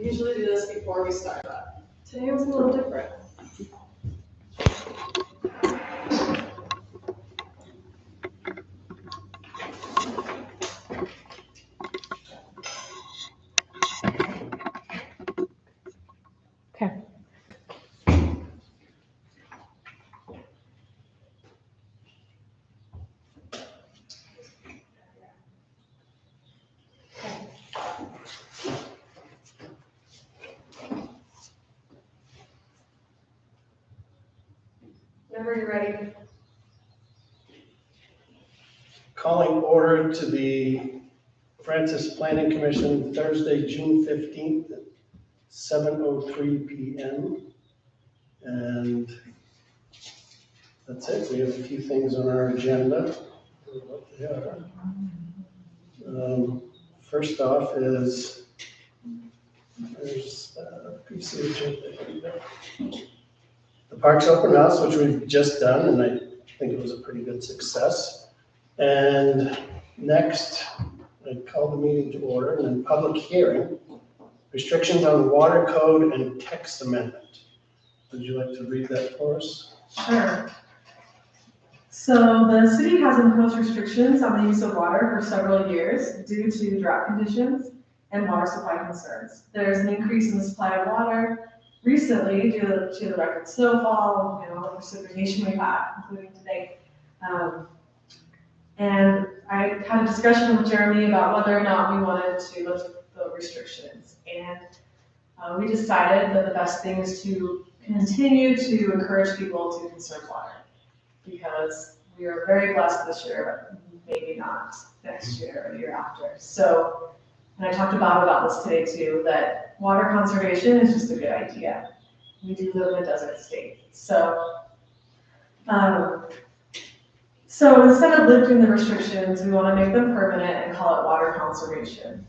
usually do this before we start, but today was a little different. Okay. Whenever you're ready. Calling order to the Francis Planning Commission Thursday, June 15th at 7:03 p.m. And that's it. We have a few things on our agenda. What they are. First off is, there's a piece of the agenda. The Parks Open House, which we've just done, and I think it was a pretty good success. And next, I call the meeting to order, and then public hearing, restrictions on water code and text amendment. Would you like to read that for us? Sure. So the city has imposed restrictions on the use of water for several years due to drought conditions and water supply concerns. There's an increase in the supply of water recently due to the record snowfall and all the precipitation we've had, including today. And I had a discussion with Jeremy about whether or not we wanted to lift the restrictions. And we decided that the best thing is to continue to encourage people to conserve water, because we are very blessed this year, but maybe not next year or the year after. So, and I talked about this today too, that water conservation is just a good idea. We do live in a desert state. So instead of lifting the restrictions, we want to make them permanent and call it water conservation.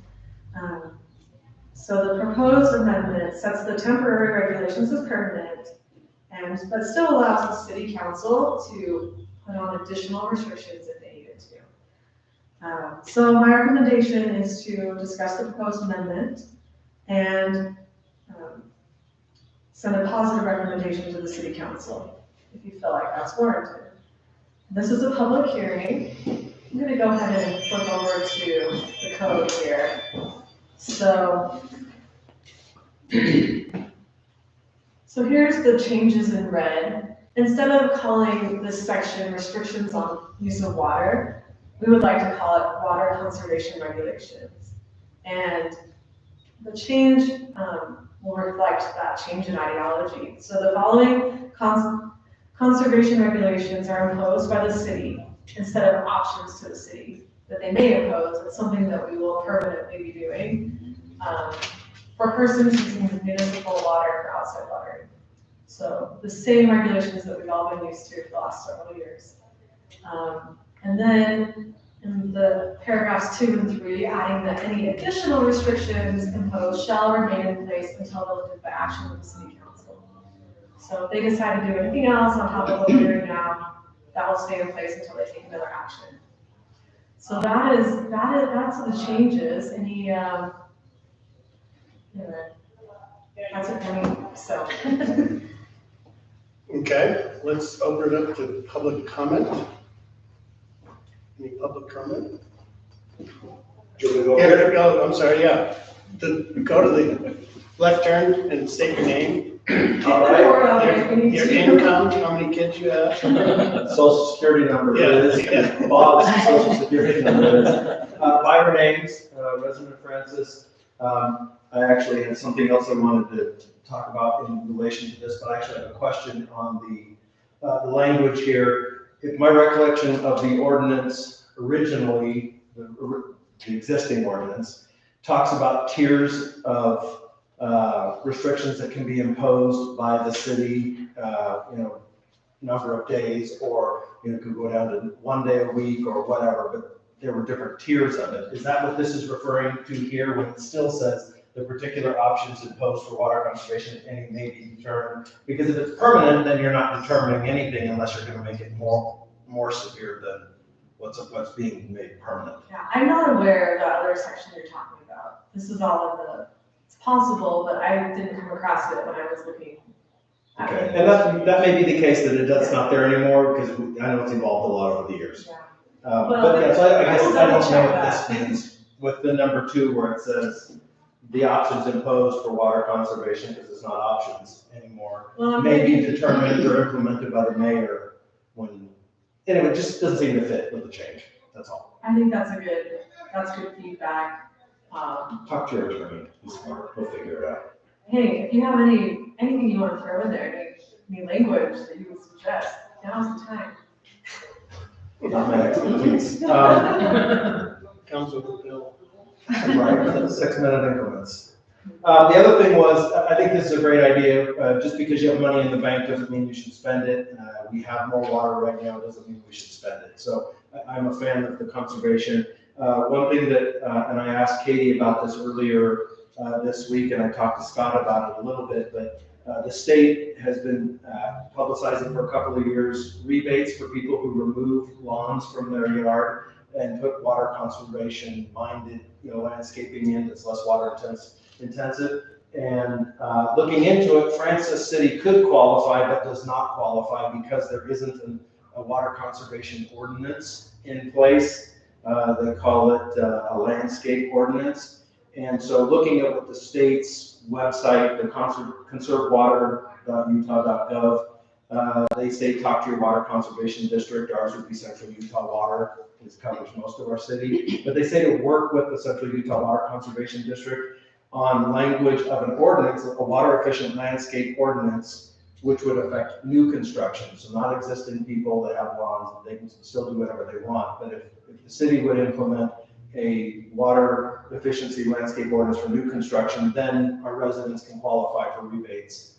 So the proposed amendment sets the temporary regulations as permanent, but still allows the city council to put on additional restrictions if they needed to. So my recommendation is to discuss the proposed amendment and send a positive recommendation to the city council if you feel like that's warranted. This is a public hearing. I'm going to go ahead and flip over to the code here. So here's the changes in red. Instead of calling this section restrictions on use of water, we would like to call it water conservation regulations. And the change will reflect that change in ideology. So the following conservation regulations are imposed by the city instead of options to the city that they may impose. It's something that we will permanently be doing for persons using municipal water for outside watering. So the same regulations that we've all been used to for the last several years. And then in the paragraphs 2 and 3, adding that any additional restrictions imposed shall remain in place until lifted by action of the city council. So if they decide to do anything else on top of what we're doing now, that will stay in place until they take another action. So that's the changes. Any that's it for me. So. Okay, let's open it up to public comment. Any public comment? Yeah, I'm sorry, yeah. Go to the left turn and state your name. All right. Your income, how many kids you have. Social security number is, Yeah. Bob's social security number is. Byron Ames, resident of Francis. I actually had something else I wanted to talk about in relation to this, but I actually have a question on the language here. If my recollection of the ordinance originally, the existing ordinance, talks about tiers of restrictions that can be imposed by the city, number of days, or could go down to 1 day a week or whatever, but there were different tiers of it. Is that what this is referring to here when it still says the particular options imposed for water conservation, if any, may be determined? Because if it's permanent, then you're not determining anything unless you're going to make it more severe than what's being made permanent. Yeah, I'm not aware of the other section you're talking about. This is all in the It's possible, but I didn't come across it when I was looking. at Okay, it. and that may be the case that that's not there anymore, because I know it's evolved a lot over the years. Yeah. But yeah, so I guess will I don't double know check what this means with the number 2 where it says the options imposed for water conservation, because it's not options anymore, Well, I'm may be thinking, determined or implemented by the mayor when, anyway, it just doesn't seem to fit with the change, that's all. I think that's good feedback. Talk to your attorney, he's smart, he'll figure it out. Hey, if you have anything you want to throw in there, any language that you would suggest, now's the time. Not my expertise. Comes with the bill. Right, 6 minute increments. The other thing was, I think this is a great idea, just because you have money in the bank doesn't mean you should spend it. We have more water right now, doesn't mean we should spend it. So I'm a fan of the conservation. One thing that, and I asked Katie about this earlier this week, and I talked to Scott about it a little bit, but the state has been publicizing for a couple of years rebates for people who remove lawns from their yard and put water conservation minded, landscaping in that's less water intensive. And looking into it, Francis City could qualify, but does not qualify because there isn't a water conservation ordinance in place. They call it a landscape ordinance. And so looking at what the state's website, the conservewater.utah.gov, they say talk to your water conservation district. Ours would be Central Utah Water, which covers most of our city. But they say to work with the Central Utah Water Conservation District on language of an ordinance, a water efficient landscape ordinance, which would affect new construction. So not existing people that have lawns, they can still do whatever they want. But if the city would implement a water efficiency landscape ordinance for new construction, then our residents can qualify for rebates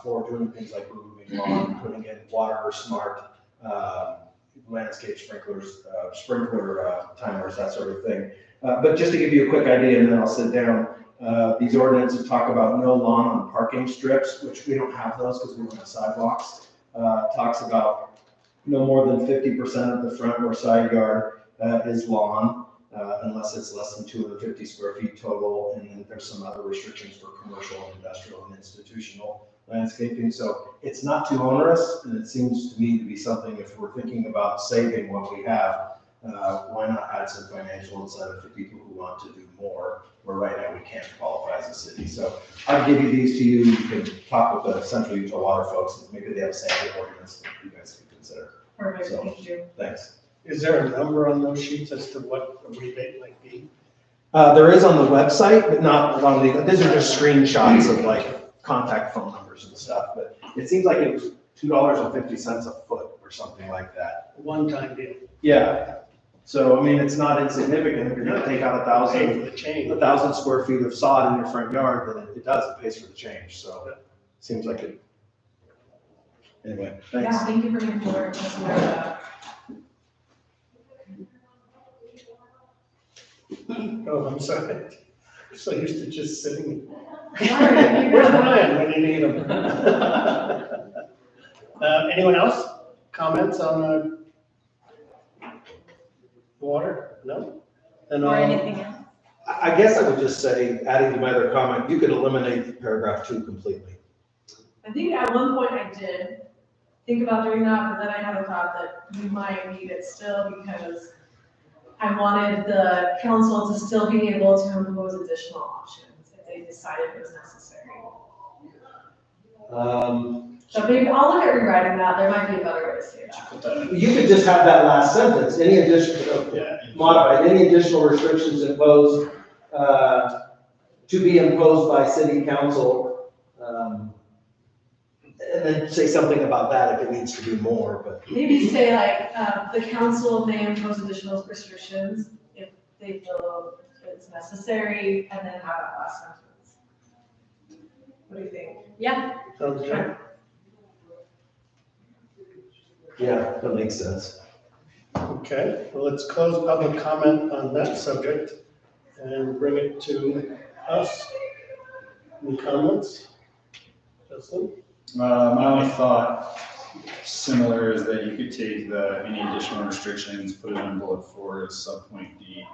for doing things like removing lawn, putting in water smart landscape sprinklers, sprinkler timers, that sort of thing. But just to give you a quick idea, and then I'll sit down, these ordinances talk about no lawn on parking strips, which we don't have those because we don't have sidewalks. Talks about no more than 50% of the front or side yard is lawn. Unless it's less than 250 square feet total, and then there's some other restrictions for commercial, industrial, and institutional landscaping. So it's not too onerous, and it seems to me to be something, if we're thinking about saving what we have, why not add some financial incentive for people who want to do more, where right now we can't qualify as a city. So I'll give you these to you. You can talk with the Central Utah Water folks, and maybe they have a sample ordinance that you guys can consider. Perfect, So, thank you. Thanks. Is there a number on those sheets as to what a rebate might be? There is on the website, but not on these are just screenshots of like contact phone numbers and stuff, but it seems like it was $2.50 a foot or something like that. One-time deal. Yeah. So, I mean, it's not insignificant. If you're gonna take out Pay for the change. 1,000 square feet of sod in your front yard, then it pays for the change. So it seems like it. Anyway, thanks. Yeah, thank you for being aware of that. Oh, I'm sorry. I'm so used to just sitting. Sorry, Where's Brian when you need him? Anyone else? Comments on water? No? And Or anything else? I guess I would just say, adding to my other comment, you could eliminate paragraph 2 completely. I think at one point I did think about doing that, but then I had a thought that we might need it still because I wanted the council to still be able to impose additional options if they decided it was necessary. So maybe I'll look at rewriting that. There might be a better way to say that. You could just have that last sentence, any additional, modified, any additional restrictions imposed, to be imposed by city council, and then say something about that if it needs to do more, but. Maybe say like, the council may impose additional restrictions if they feel it's necessary, and then have that last sentence. What do you think? Yeah. Sounds good. Yeah, that makes sense. Okay, well, let's close public comment on that subject and bring it to us. Any comments? Justin? My only thought, similar, is that you could take any additional restrictions, put it in bullet 4 as subpoint D,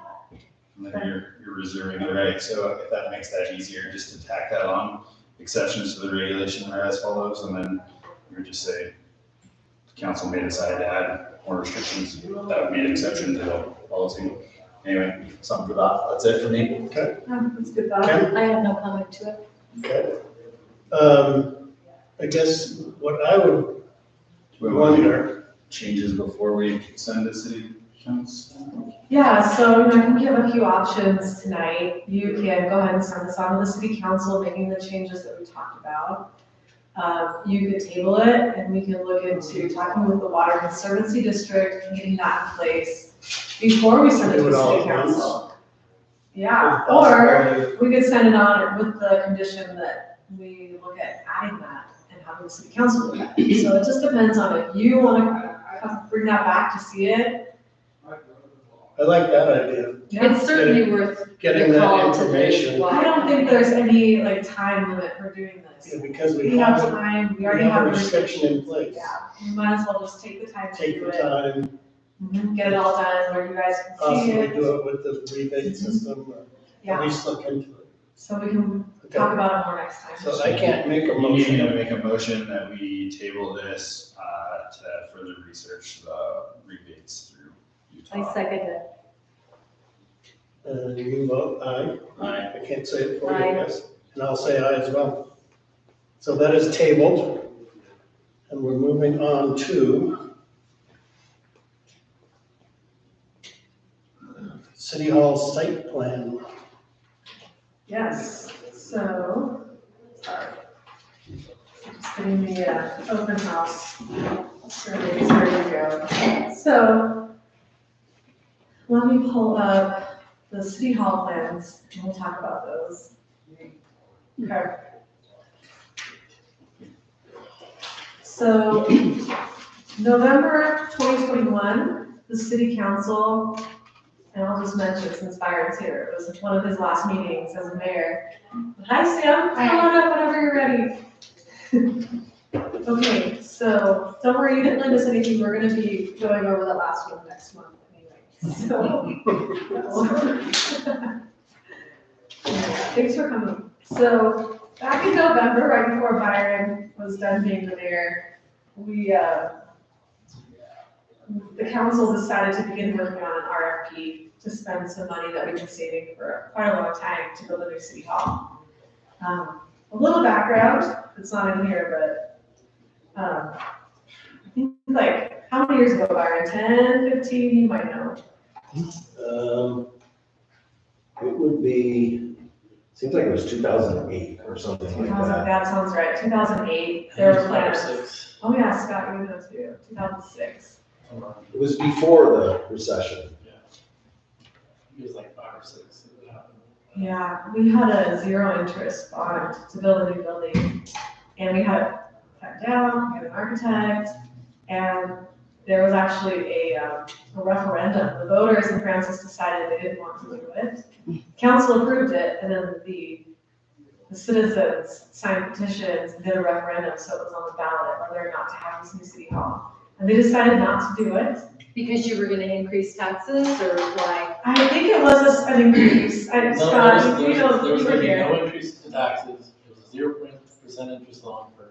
And then you're reserving the right, so if that makes that easier, just to tack that on, exceptions to the regulation are as follows, and then you would just say, the council may decide to add more restrictions, that would be an exception to the policy. Anyway, something for that, that's it for me. Okay, That's good thought. Ken? I have no comment to it. Okay. I guess what I would Do we want to wonder, changes before we send to city council? Yeah, so, I think you have a few options tonight. You can go ahead and send this on to the city council, making the changes that we talked about. You could table it, and we can look into talking with the Water Conservancy District and getting that in place before we send it to Do it the all city at once? council. Yeah, or we could send it on with the condition that we look at adding that and having the city council look at it. So it just depends on if you wanna bring that back to see it. I like that idea, It's certainly worth getting the that call to the information. I don't think there's any like time limit for doing this. Yeah, because We we have have, time, we we already have have a restriction in place. Yeah, we might as well just take the time to Take do the it. time, Get it all done where you guys can see possibly it. do it with the rebate system, or at Yeah, least look into it. so we can Okay. talk about it more next time. So I can't make a You need to motion. make a motion that we table this, to further research the rebates through Utah. I second it. You vote aye. Aye. I can't say it for you, Aye. yes, and I'll say aye as well. So that is tabled, and we're moving on to City Hall site plan. Yes, so, sorry. Just getting the open house. Surveys ready to go. So, let me pull up the city hall plans and we'll talk about those. Okay. So, November 2021, the city council, and I'll just mention since Byron's here, it was one of his last meetings as mayor. Hi, Sam, come on up whenever you're ready. Okay, so don't worry, you didn't miss anything. We're gonna be going over the last one next month anyway. So. Thanks for coming. So back in November, right before Byron was done being the mayor, the council decided to begin working on an RFP to spend some money that we've been saving for quite a long time to build a new city hall. A little background, it's not in here, but I think like, how many years ago, Byron? 10, 15, you might know. It would be, seems like it was 2008 or something like 2000, that. that sounds right, 2008, there were plans. Oh yeah, Scott, you know too, 2006. It was before the recession. It was like 5 or 6 that it happened. Yeah, we had a zero interest bond to build a new building, and we had it cut down, we had an architect, and there was actually a referendum. The voters in Francis decided they didn't want to do it. Council approved it, and then the citizens signed petitions and did a referendum, so it was on the ballot whether or not to have this new city hall. And they decided not to do it. Because you were gonna increase taxes or why? I think it was an increase. No, Scott, you know, there you was were gonna be here. no increase to taxes. It was a 0% interest loan for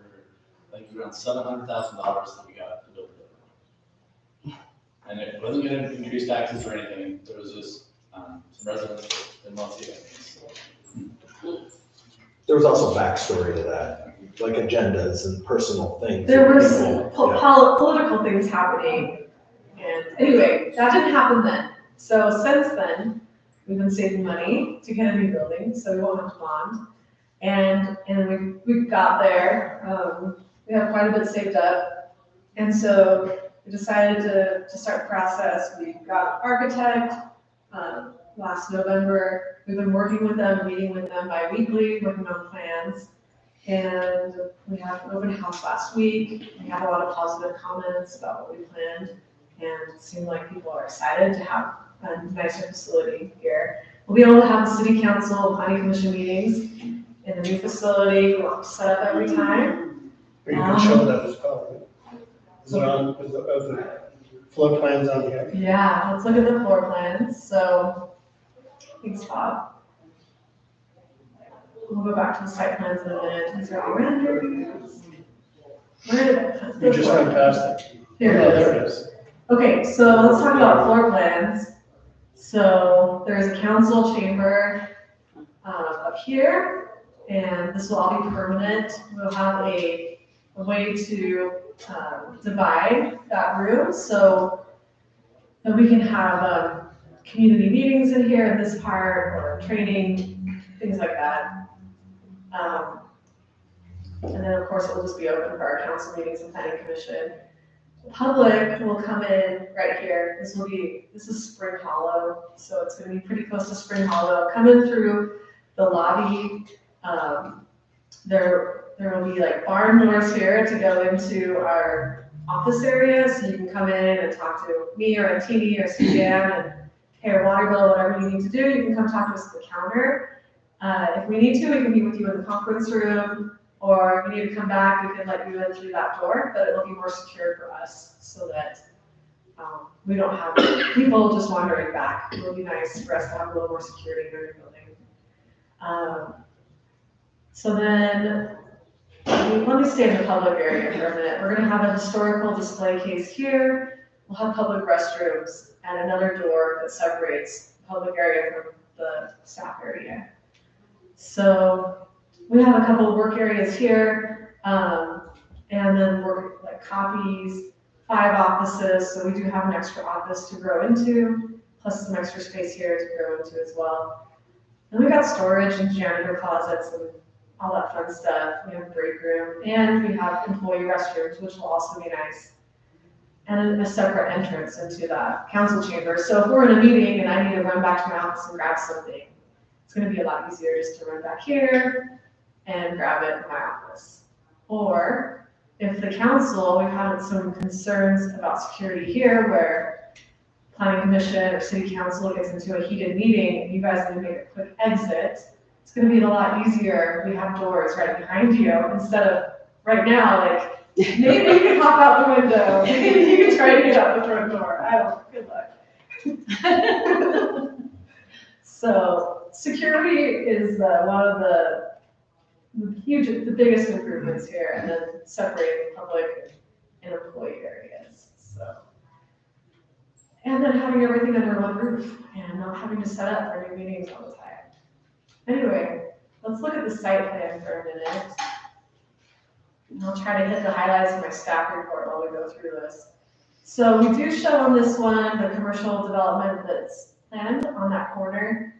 like around $700,000 that we got to build it. And it wasn't gonna increase taxes or anything. There was just, some residents that didn't want to see it. There was also backstory to that, like agendas and personal things. There was People- yeah. political things happening. And anyway, that didn't happen then. So since then, we've been saving money to get a new building, so we won't have to bond. And we got there, we have quite a bit saved up. And so we decided to start the process. We got an architect, last November. We've been working with them, meeting with them bi-weekly, working on plans. And we had an open house last week. We had a lot of positive comments about what we planned. And it seemed like people are excited to have a nicer facility here. We'll be able to have the city council and planning commission meetings in the new facility. We'll have to set up every time. Or you can show that as well, right? Is it on, is the floor plans on here? Yeah, let's look at the floor plans. So Thanks, Bob. We'll go back to the site plans in a minute. These are all renderings. Where did I put We the just floor? went past it. Here Oh, it is. there it is. Okay, so let's talk about floor plans. So there's a council chamber up here, and this will all be permanent. We'll have a way to divide that room so that we can have community meetings in here in this part, or training, things like that. And then, of course, it will just be open for our council meetings and planning commission. The public will come in right here. This is Spring Hollow, so it's gonna be pretty close to Spring Hollow. Come in through the lobby. There will be like barn doors here to go into our office area, so you can come in and talk to me or Antini or Suzanne and pay a water bill, whatever you need to do. You can come talk to us at the counter. If we need to, we can meet with you in the conference room, or if you need to come back, we can let you in through that door, but it'll be more secure for us so that we don't have people just wandering back. It'll be nice for us to have a little more security in our building. So then, let me stay in the public area for a minute. We're gonna have a historical display case here. We'll have public restrooms and another door that separates the public area from the staff area. So we have a couple of work areas here, and then work like copies, 5 offices. So we do have an extra office to grow into, plus some extra space here to grow into as well. And we got storage and janitor closets and all that fun stuff. We have a break room, and we have employee restrooms, which will also be nice. And a separate entrance into that council chamber. So if we're in a meeting and I need to run back to my office and grab something, it's gonna be a lot easier just to run back here and grab it in my office. Or if the council, we've had some concerns about security here where planning commission or city council gets into a heated meeting and you guys need to make a quick exit, it's gonna be a lot easier. We have doors right behind you instead of right now, like, maybe you can hop out the window, maybe you can try to get out the front door. I don't, good luck. So security is one of the biggest improvements here, and then separating public and employee areas, so. And then having everything under one roof and not having to set up for new meetings all the time. Anyway, let's look at the site plan for a minute. And I'll try to hit the highlights of my staff report while we go through this. So we do show on this one the commercial development that's planned on that corner.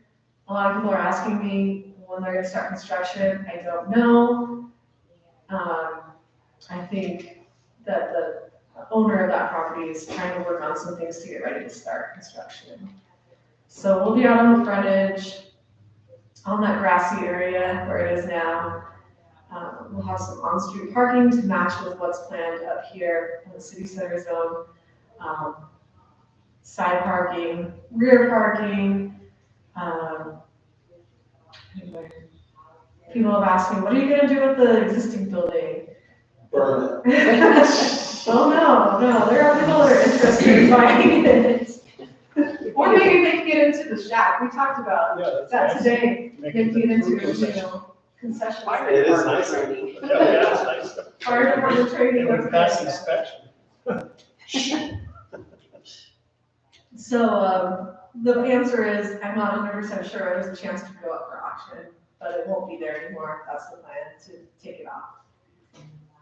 A lot of people are asking me when they're gonna start construction. I don't know. I think that the owner of that property is trying to work on some things to get ready to start construction. So we'll be out on the frontage, on that grassy area where it is now. We'll have some on-street parking to match with what's planned up here in the city center zone. Side parking, rear parking. Anyway, people have asked me, what are you gonna do with the existing building? Burn Oh, no, there are people that are interested in buying it. Or maybe making it into the shack. We talked about that today, making it into, concession. It is nice. Yeah, it's nice. Fire department training. It would pass inspection. So, the answer is, I'm not 100% sure there's a chance to go up for auction, but it won't be there anymore. That's the plan, to take it off.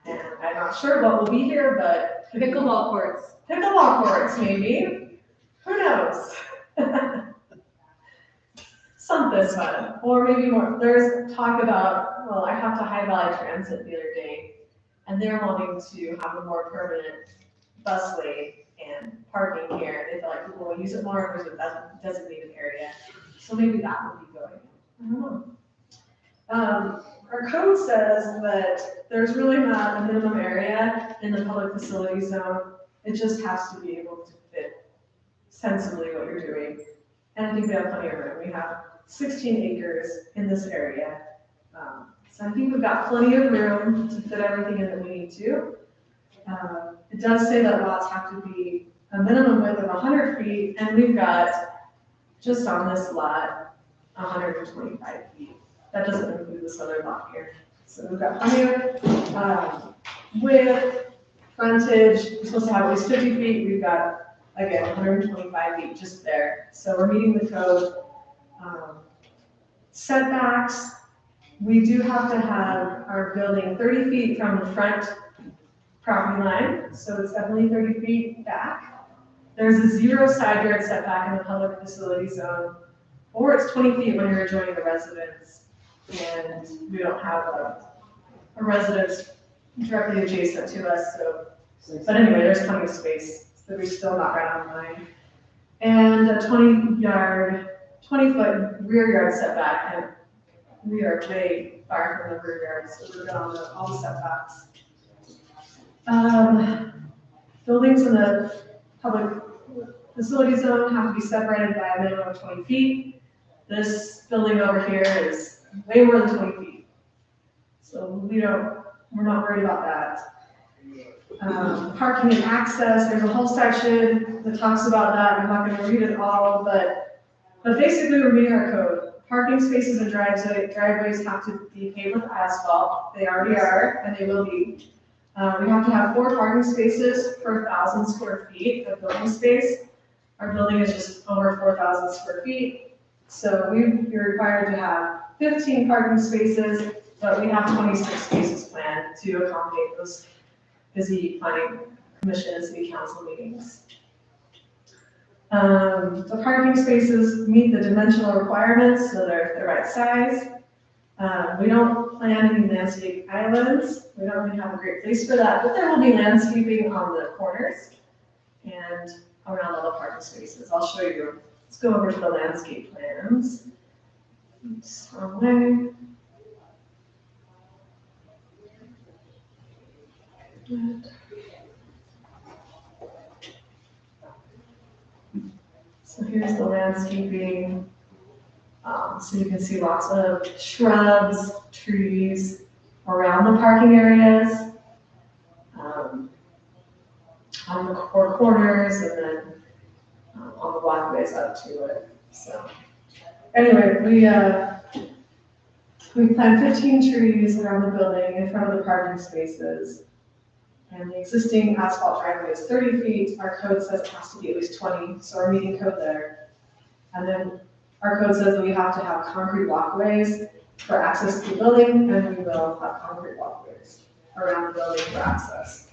And I'm not sure what will be here, but Pickleball courts. pickleball courts, maybe. Who knows? Something fun, or maybe more. There's talk about, well, I have to High Valley Transit the other day, and they're wanting to have a more permanent bus lane and parking here. They feel like people will use it more if there's a designated area. So maybe that will be going. I don't know. Our code says that there's really not a minimum area in the public facility zone. It just has to be able to fit sensibly what you're doing. And I think we have plenty of room. We have 16 acres in this area. So I think we've got plenty of room to fit everything in that we need to. It does say that lots have to be a minimum width of 100 feet, and we've got, just on this lot, 125 feet. That doesn't include this other lot here. So we've got plenty of width, frontage, we're supposed to have at least 50 feet, we've got, again, 125 feet just there. So we're meeting the code. Setbacks, we do have to have our building 30 feet from the front property line, so it's definitely 30 feet back. There's a 0 side yard setback in the public facility zone, or it's 20 feet when you're adjoining the residence, and we don't have a residence directly adjacent to us, so, but anyway, there's plenty of space, so we're still not right on line. And a 20-foot rear yard setback, and we are way far from the rear yard, so we're good on all the setbacks. Buildings in the public facility zone have to be separated by a minimum of 20 feet. This building over here is way more than 20 feet. So we're not worried about that. Parking and access, there's a whole section that talks about that. I'm not gonna read it all, but basically we're meeting our code. Parking spaces and driveways have to be paved with asphalt. They already are, and they will be. We have to have 4 parking spaces per 1,000 square feet of building space. Our building is just over 4,000 square feet. So we're required to have 15 parking spaces, but we have 26 spaces planned to accommodate those busy planning commission and city council meetings. The parking spaces meet the dimensional requirements, so they're the right size. We don't plan any landscape islands. We don't really have a great place for that, but there will be landscaping on the corners and around all the parking spaces. I'll show you. Let's go over to the landscape plans. Oops, wrong way. Good. So here's the landscaping. So you can see lots of shrubs, trees around the parking areas, on the four corners, and then on the walkways up to it. So anyway, we planted 15 trees around the building in front of the parking spaces. And the existing asphalt driveway is 30 feet. Our code says it has to be at least 20, so we're meeting code there. And then our code says that we have to have concrete walkways for access to the building, and we will have concrete walkways around the building for access.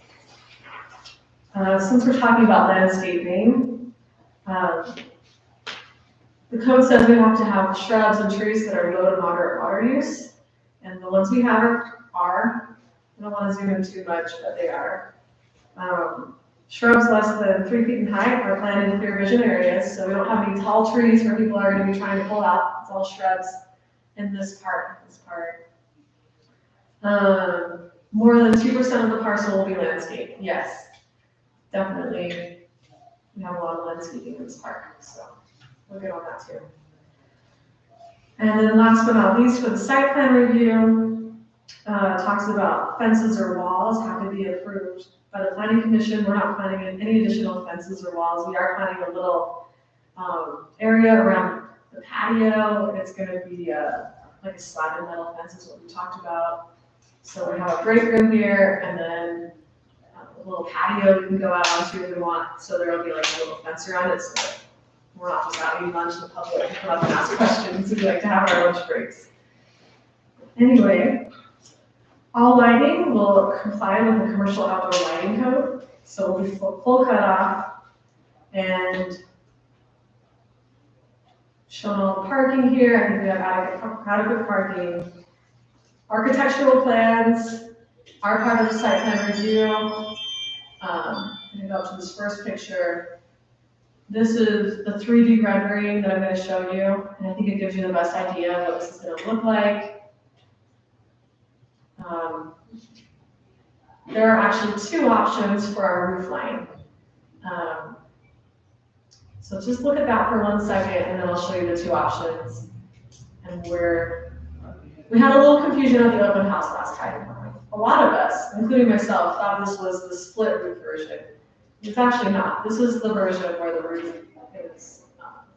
Since we're talking about landscaping, the code says we have to have shrubs and trees that are low to moderate water use, and the ones we have are, I don't want to zoom in too much, but they are. Shrubs less than 3 feet in height are planted in clear vision areas, so we don't have any tall trees where people are going to be trying to pull out. It's all shrubs in this part. More than 2% of the parcel will be landscaped. Yes, definitely. We have a lot of landscaping in this park, so we'll get on that too. And then last but not least, for the site plan review, talks about fences or walls have to be approved by the planning commission. We're not planning any additional fences or walls. We are planning a little area around the patio. It's going to be like a slab and metal fence is what we talked about. So we have a break room here, and then a little patio we can go out onto if we want. So there will be like a little fence around it, so that we're not just out eating lunch in the public and come up and ask questions. We like to have our lunch breaks. Anyway, all lighting will comply with the commercial outdoor lighting code. So we'll be full cutoff and showing all the parking here. I think we have adequate parking. Architectural plans are part of the site plan review. I'm going to go up to this first picture. This is the 3D rendering that I'm going to show you, and I think it gives you the best idea of what this is going to look like. There are actually 2 options for our roof line. So just look at that for 1 second, and then I'll show you the 2 options. And we had a little confusion at the open house last time. A lot of us, including myself, thought this was the split roof version. It's actually not. This is the version where the roof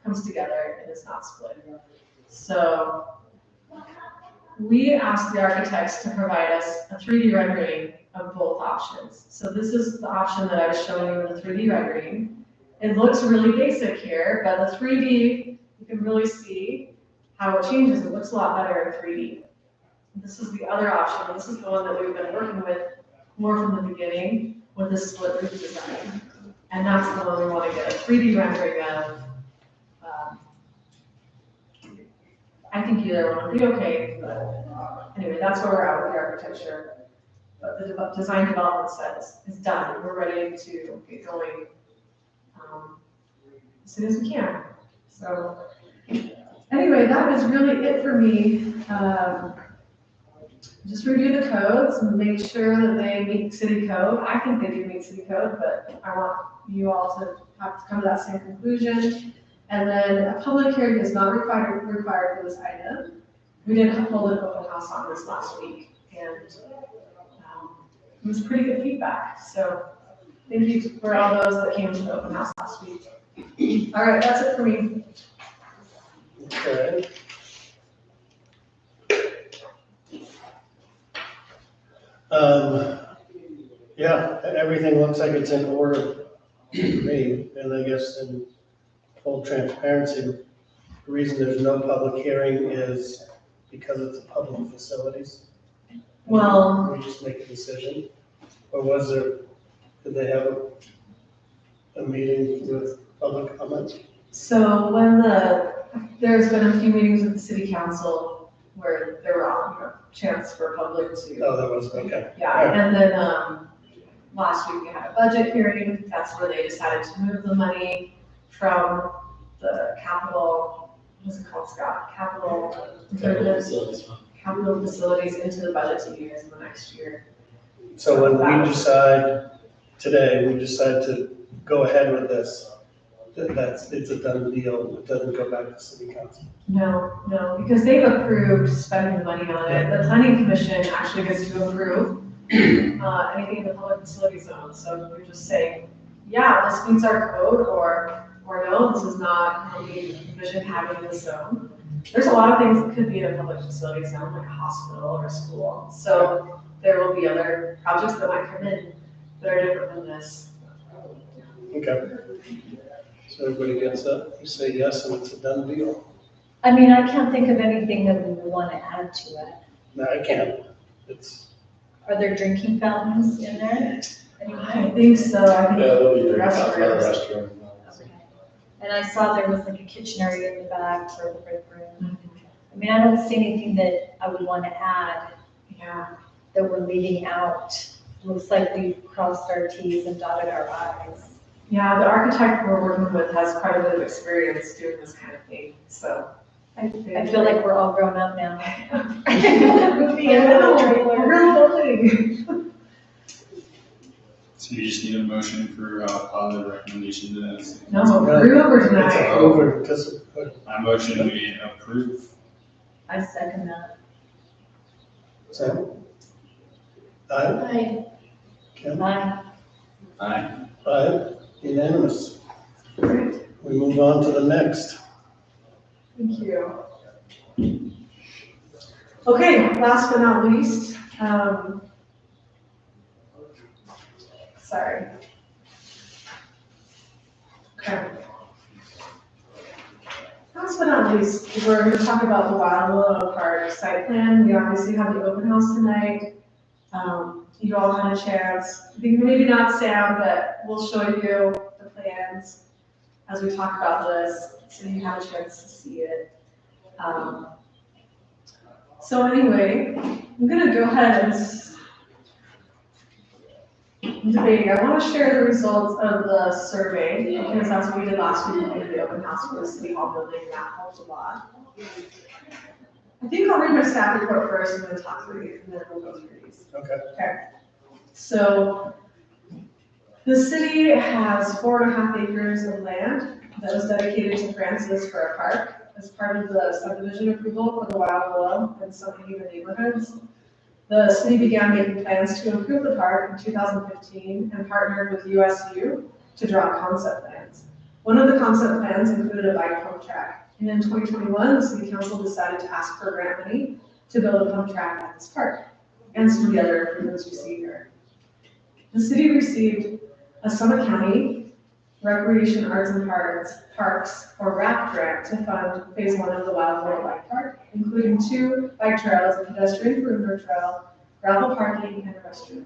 comes together and it's not split. So we asked the architects to provide us a 3D rendering of both options. So this is the option that I was showing you in the 3D rendering. It looks really basic here, but the 3D, you can really see how it changes. It looks a lot better in 3D. This is the other option. This is the one that we've been working with more from the beginning with the split roof design. And that's the one we want to get a 3D rendering of. I think either one would be okay, but anyway, that's where we're at with the architecture. But the design development set is done. We're ready to get going as soon as we can. So anyway, that is really it for me. Just review the codes and make sure that they meet city code. I think they do meet city code, but I want you all to have to come to that same conclusion. And then a public hearing is not required for this item. We did hold an open house on this last week, and it was pretty good feedback. So thank you for all those that came to the open house last week. All right, that's it for me. Okay. Yeah, everything looks like it's in order to me, and I guess in full transparency, the reason there's no public hearing is because it's a public facilities. Well, We just make a decision, or was there, did they have a meeting with public comment? so there's been a few meetings with the city council where there were, chance for public to. Oh, that was, okay. Yeah, and then, last week we had a budget hearing, that's where they decided to move the money from the capital, what's it called, Scott? Capital improvements, capital facilities into the budget to use in the next year. So when we decide today, we decide to go ahead with this, it's a done deal, it doesn't go back to city council. No, because they've approved spending the money on it, the planning commission actually gets to approve anything in the public facility zone, so we're just saying, yeah, this meets our code, or no, this is not how we envision having this zone. There's a lot of things that could be in a public facility zone, like a hospital or a school, so there will be other projects that might come in that are different than this. Okay. So everybody gets that, you say yes, and it's a done deal. I mean, I can't think of anything that we would want to add to it. No, I can't, it's, Are there drinking fountains in there? I Anyway? think so, I think. there'll be restrooms. restroom. Okay. And I saw there was like a kitchen area in the back for the break room. I mean, I don't see anything that I would want to add Yeah, that we're leaving out. Looks like we've crossed our Ts and dotted our Is. yeah, the architect we're working with has quite a bit of experience doing this kind of thing, so. I feel like we're all grown up now. Moving into the trailer. Real building. So you just need a motion for positive recommendation to this. No, approve or it's deny. over, because, I motion we approve. I second that. Sam? Aye, Aye. Kim? Aye. Aye. Aye, unanimous. Great, We move on to the next. thank you. Okay, last but not least, sorry. Okay. Last but not least, we're going to talk about the Wild Willow Park site plan. We obviously have the open house tonight. You all had a chance, maybe not Sam, but we'll show you the plans as we talk about this, so you have a chance to see it. So anyway, I'm gonna go ahead and debating. I want to share the results of the survey, because that's what we did last week when we did the open house for the city hall building, and that helped a lot. I think I'll read my staff report first and then talk through these, and then we'll go through these. Okay. So the city has 4.5 acres of land that was dedicated to Francis for a park as part of the subdivision approval for the Wild Willow and some of the neighborhoods. The city began making plans to improve the park in 2015 and partnered with USU to draw concept plans. One of the concept plans included a bike pump track. And in 2021, the city council decided to ask for grant money to build a pump track at this park and some of the other improvements you see here. The city received a Summit County Recreation Arts and Parks, or RAP grant to fund phase 1 of the Wild World Bike Park, including 2 bike trails, a pedestrian perimeter trail, gravel parking, and a restroom.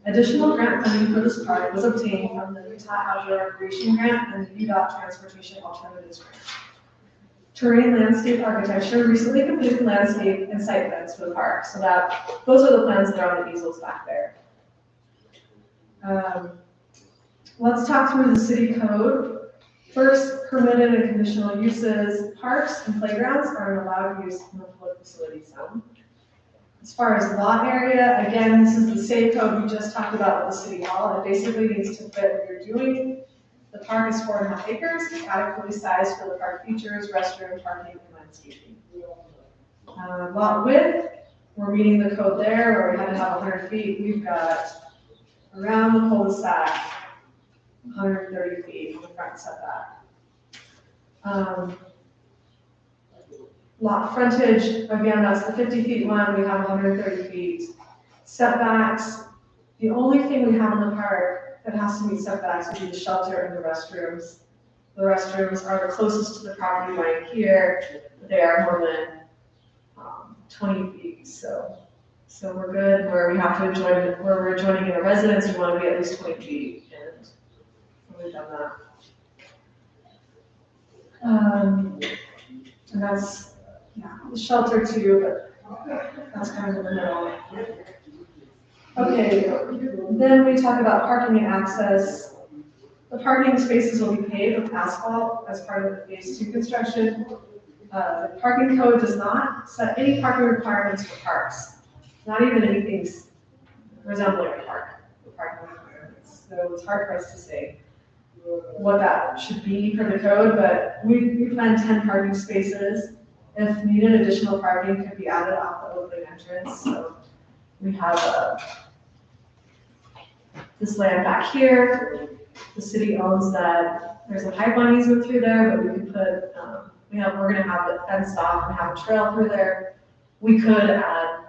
Additional grant funding for this park was obtained from the Utah Outdoor Recreation Grant and the UDOT Transportation Alternatives Grant. Terrain landscape architecture recently completed landscape and site plans for the park, so those are the plans that are on the easels back there. Let's talk through the city code. First, permitted and conditional uses. Parks and playgrounds are an allowed use in the public facility zone. As far as lot area, again, this is the same code we just talked about with the city hall. It basically needs to fit what you're doing. The park is 4.5 acres, adequately sized for the park features, restroom, parking, and landscaping. Lot width, we're meeting the code there where we had to have 100 feet. We've got around the cul-de-sac, 130 feet on the front setback. Lot frontage, again, that's the 50 feet one, we have 130 feet. Setbacks, the only thing we have in the park that has to meet setbacks would be the shelter and the restrooms. The restrooms are the closest to the property line here, but they are more than 20 feet, so we're good. Where we have to where we're joining in a residence, we want to be at least 20 feet, and we've done that. And that's, yeah, the shelter too, but that's kind of in the middle. Okay, then we talk about parking and access. The parking spaces will be paved with asphalt as part of the phase 2 construction. The parking code does not set any parking requirements for parks, not even anything resembling a park, for parking requirements. So it's hard for us to say what that should be for the code, but we plan 10 parking spaces. If needed, additional parking could be added off the opening entrance. So we have this land back here. The city owns that. There's a pipeline easement through there, but we could put, we're gonna have it fenced off and have a trail through there. We could add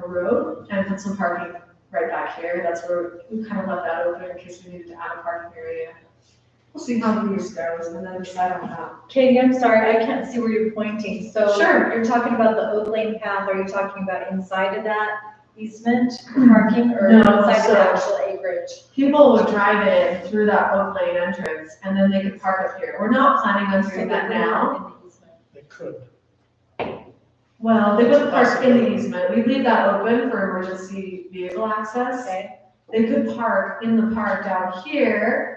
a road and put some parking right back here. That's where we kind of left that open in case we needed to add a parking area. We'll see how the use goes and then decide on that. Katie, I'm sorry, I can't see where you're pointing. So Sure. You're talking about the Oak Lane path, are you talking about inside of that easement parking or No, inside of so- the actual acreage? People would drive in through that Oak Lane entrance and then they could park up here. We're not planning on doing that now. They could. Well, they would park in the easement. We leave that open for emergency vehicle access. Okay, They could park in the park down here.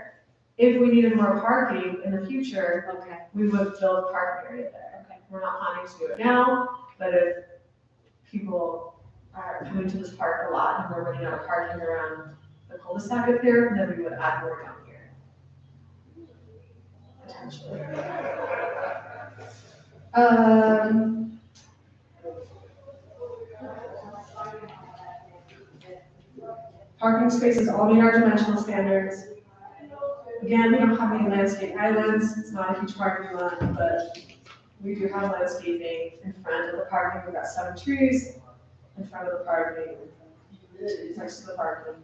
If we needed more parking in the future, okay, we would build a parking area there. okay. We're not planning to do it now, but if people are coming to this park a lot and we're running out of parking around the cul-de-sac up here, then we would add more down here. Potentially. Parking spaces all meet our dimensional standards. Again, we don't have any landscape islands, it's not a huge parking lot, but we do have landscaping in front of the parking. We've got 7 trees in front of the parking, next to the parking.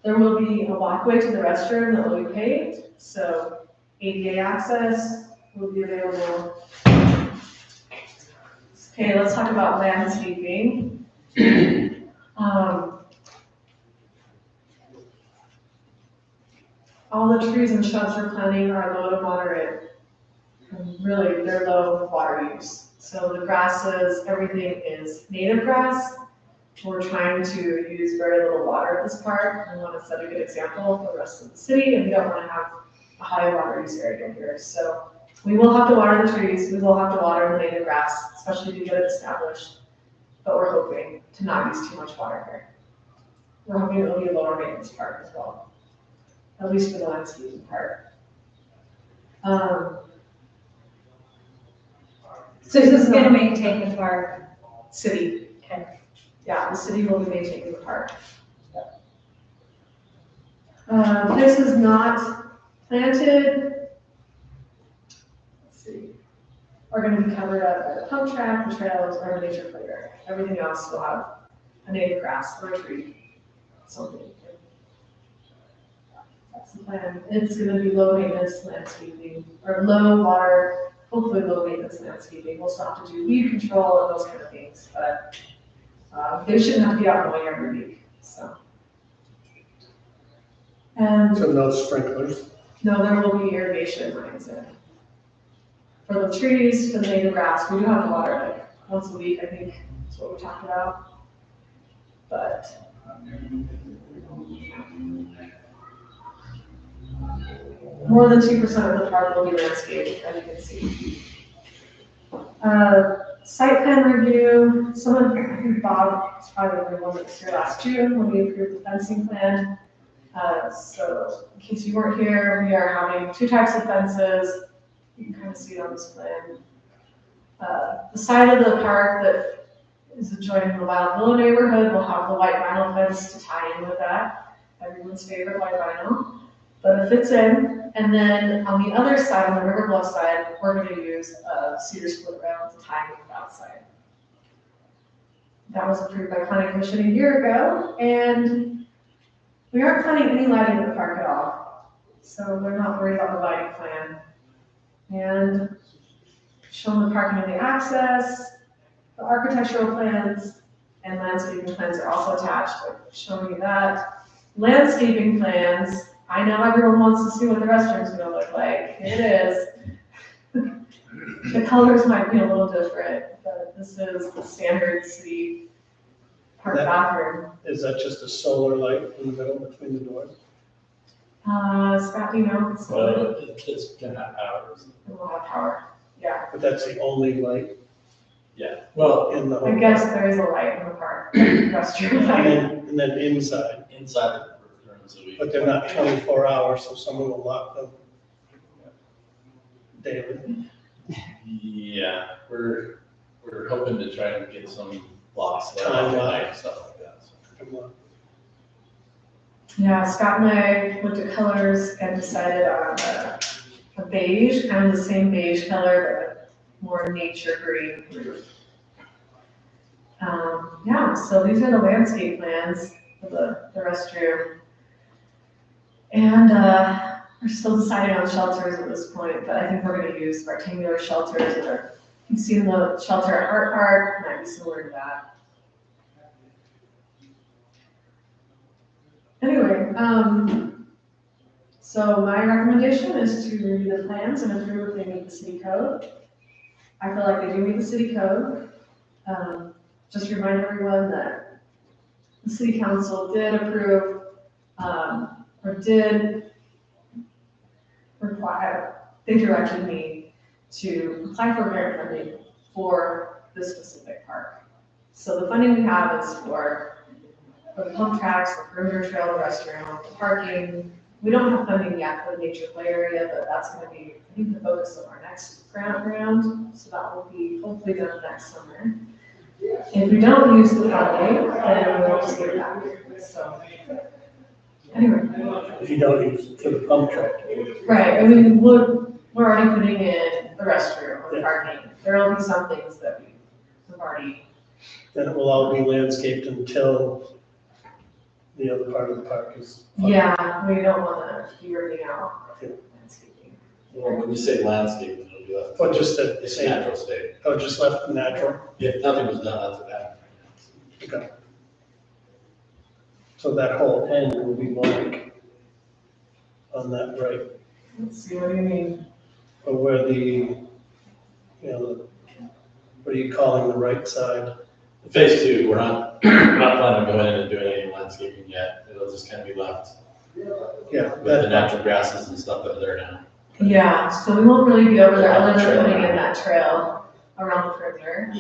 There will be a walkway to the restroom that will be paved, so ADA access will be available. Okay, let's talk about landscaping. All the trees and shrubs we're planting are low to moderate. Really, they're low water use. So the grasses, everything is native grass. We're trying to use very little water at this park. We want to set a good example for the rest of the city, and we don't want to have a high water use area here. So we will have to water the trees, we will have to water the native grass, especially to get it established. But we're hoping to not use too much water here. We're hoping it'll be a lower maintenance park as well, at least for the landscaping part. So who's gonna maintain the park? City. Okay. Yeah, the city will be maintaining the park. This is not planted, let's see, are gonna be covered up by the pump track, the trails, or the nature play area. Everything else will have a native grass or a tree, something. That's the plan. It's gonna be low maintenance landscaping, or low water, hopefully low maintenance landscaping. We'll still have to do weed control and those kind of things, but they shouldn't have to be out mowing every week, so. And So no sprinklers. no, there will be irrigation lines in. For the trees, for the native grass, we do have to water like once a week, I think, is what we talked about. But more than 2% of the park will be landscaped, as you can see. Site plan review, I think Bob was probably the one that was here last June when we approved the fencing plan. So in case you weren't here, we are having 2 types of fences. You can kind of see it on this plan. The side of the park that is adjoining the Wild Willow neighborhood will have the white vinyl fence to tie in with that. Everyone's favorite white vinyl, but it fits in. And then on the other side, on the River Bluff side, we're going to use a cedar split rail to tie in with the outside. That was approved by Planning Commission a year ago, and we aren't planning any lighting in the park at all. So we're not worried about the lighting plan. And showing the parking and the access, the architectural plans and landscaping plans are also attached, but showing you that. Landscaping plans, I know everyone wants to see what the restrooms are gonna look like. It is. The colors might be a little different, but this is the standard city park bathroom. Is that just a solar light in the middle between the doors? Scott, do you know? It's It's gonna have powers. it will have power, yeah. But that's the only light Yeah, well, in the I whole. guess there is a light in the park, restroom light. And then inside, inside the rooms that we. but they're not 24 hours, so someone will lock them daily. Yeah, we're hoping to try to get some blocks there Time at lock. night, stuff like that, so. Yeah, Scott and I looked at colors and decided on a beige, kind of the same beige color, but more nature green roof. Yeah, so these are the landscape plans for the restroom. And we're still deciding on shelters at this point, but I think we're gonna use rectangular shelters that are, you've seen the shelter at Hart Park, might be similar to that. Anyway, so my recommendation is to review the plans and approve if they meet the city code. I feel like they do meet the city code. Just remind everyone that the city council did approve, or did require, they directed me to apply for grant funding for this specific park. So the funding we have is for the pump tracks, the perimeter trail, the restroom, the parking. We don't have funding yet for the nature play area, but that's gonna be, I think, the focus of our next grant round. So that will be hopefully done next summer. If we don't use the funding, then we'll just get it back. So, anyway. If you don't use it for the pump track. Right, I mean, we're already putting in the restroom or the parking. There will be some things that we've already. Then it will all be landscaped until the other part of the park is. Yeah, we don't wanna be ripping out Yeah. landscaping. Well, when you say landscape, it'll be left. Or just the It's same, natural state. oh, just left natural, If nothing was done after that. okay. So that whole end will be blank on that right, Let's see, what do you mean? or where the, you know, what are you calling the right side? Phase 2, we're not planning on going in and doing any landscaping yet. It'll just kind of be left Yeah, with the that, natural grasses and stuff that are there now. Yeah, so we won't really be over there other than Trail. putting in that trail around the perimeter.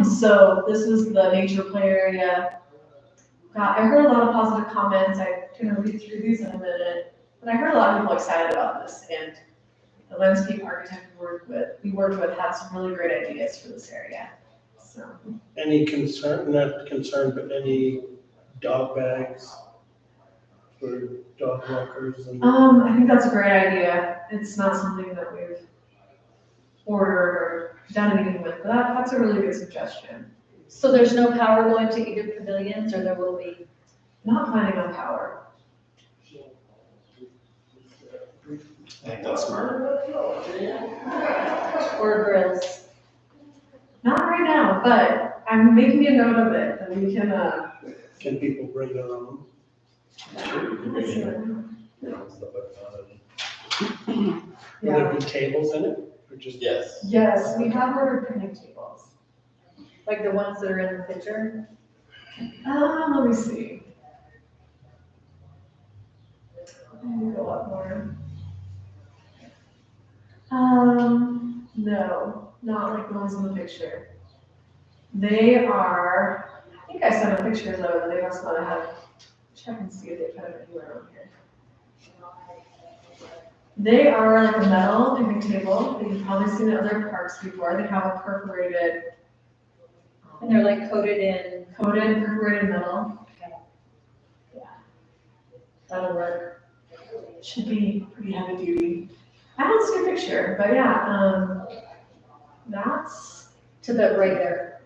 So this is the nature play area. I heard a lot of positive comments. I'm gonna read through these in a minute, but I heard a lot of people excited about this, and the landscape architect we worked with had some really great ideas for this area, so. any concern, not concerned, but any dog bags for dog walkers and? I think that's a great idea. It's not something that we've ordered or done anything with, but that's a really good suggestion. So there's no power going to either pavilions, or there will be? Not planning on power. I think that's smart. Or grills? Not right now, but I'm making a note of it, and we can, Can people bring their own? Will yeah. there be tables in it, or just? Yes. Yes, we have ordered picnic tables. Like the ones that are in the picture? Let me see. Let me go up more. No, not like the ones in the picture. They are, I think I sent a picture of those, they must not have, check and see if they put it anywhere on here. They are like a metal picnic table that you've probably seen at other parks before. They have a perforated, And they're like coated perforated metal. Yeah. that'll work. Should be pretty heavy duty. I don't see a picture, but yeah, that's To the right there.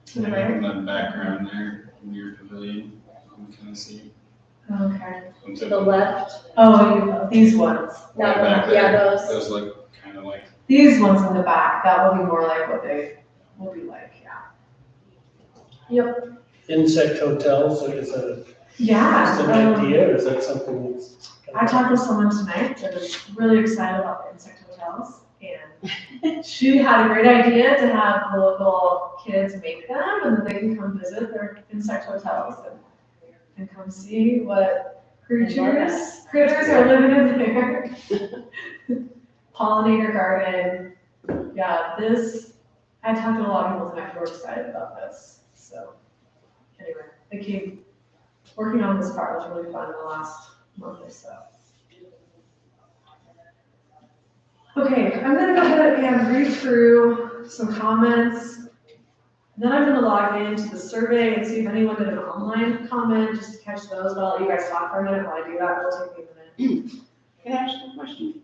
to the right. In the background there, near pavilion, you can kind of see. Okay. To the left. Oh, these ones. That Back one, yeah, there, those. Those look kind of like, These ones in the back, that will be more like what they will be like, yeah. Yep. Insect hotels, or is that Yeah. just an idea, or is that something that's? I talked with someone tonight that was really excited about the insect hotels, and she had a great idea to have the local kids make them, and then they can come visit their insect hotels and come see what creatures are living in there. Pollinator garden. Yeah, I talked to a lot of people tonight who were excited about this. So anyway, working on this part was really fun in the last month or so. Okay, I'm gonna go ahead and read through some comments. Then I'm gonna log into the survey and see if anyone did an online comment, just to catch those. But I'll let you guys talk for a minute while I do that. It'll take me a minute. Can I ask you a question?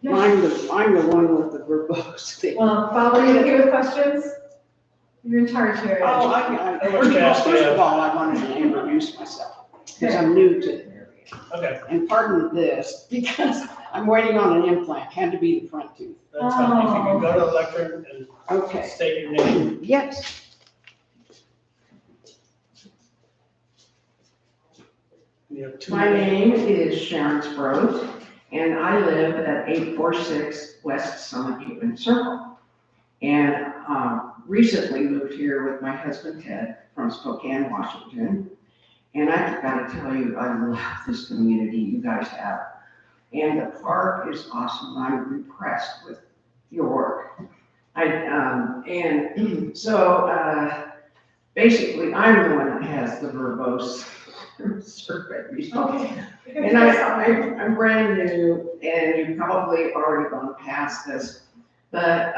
Yeah. I'm the one with the verbose thing. Well, Bob, are you okay with questions? You're in charge here. Oh, first of all, I wanted to introduce myself, because I'm new to the area. Okay, And pardon this, because I'm waiting on an implant, had to be the front tooth. that's fine, if you can go to lectern and Okay, state your name. yes. You have 2 My minutes. name is Sharon Sproat, and I live at 846 West Summit Haven Circle. And recently moved here with my husband Ted from Spokane, Washington. And I gotta tell you, I love this community you guys have. And the park is awesome. I'm impressed with your work. Basically, I'm the one that has the verbose survey. Okay. And I'm brand new, and you've probably already gone past this, but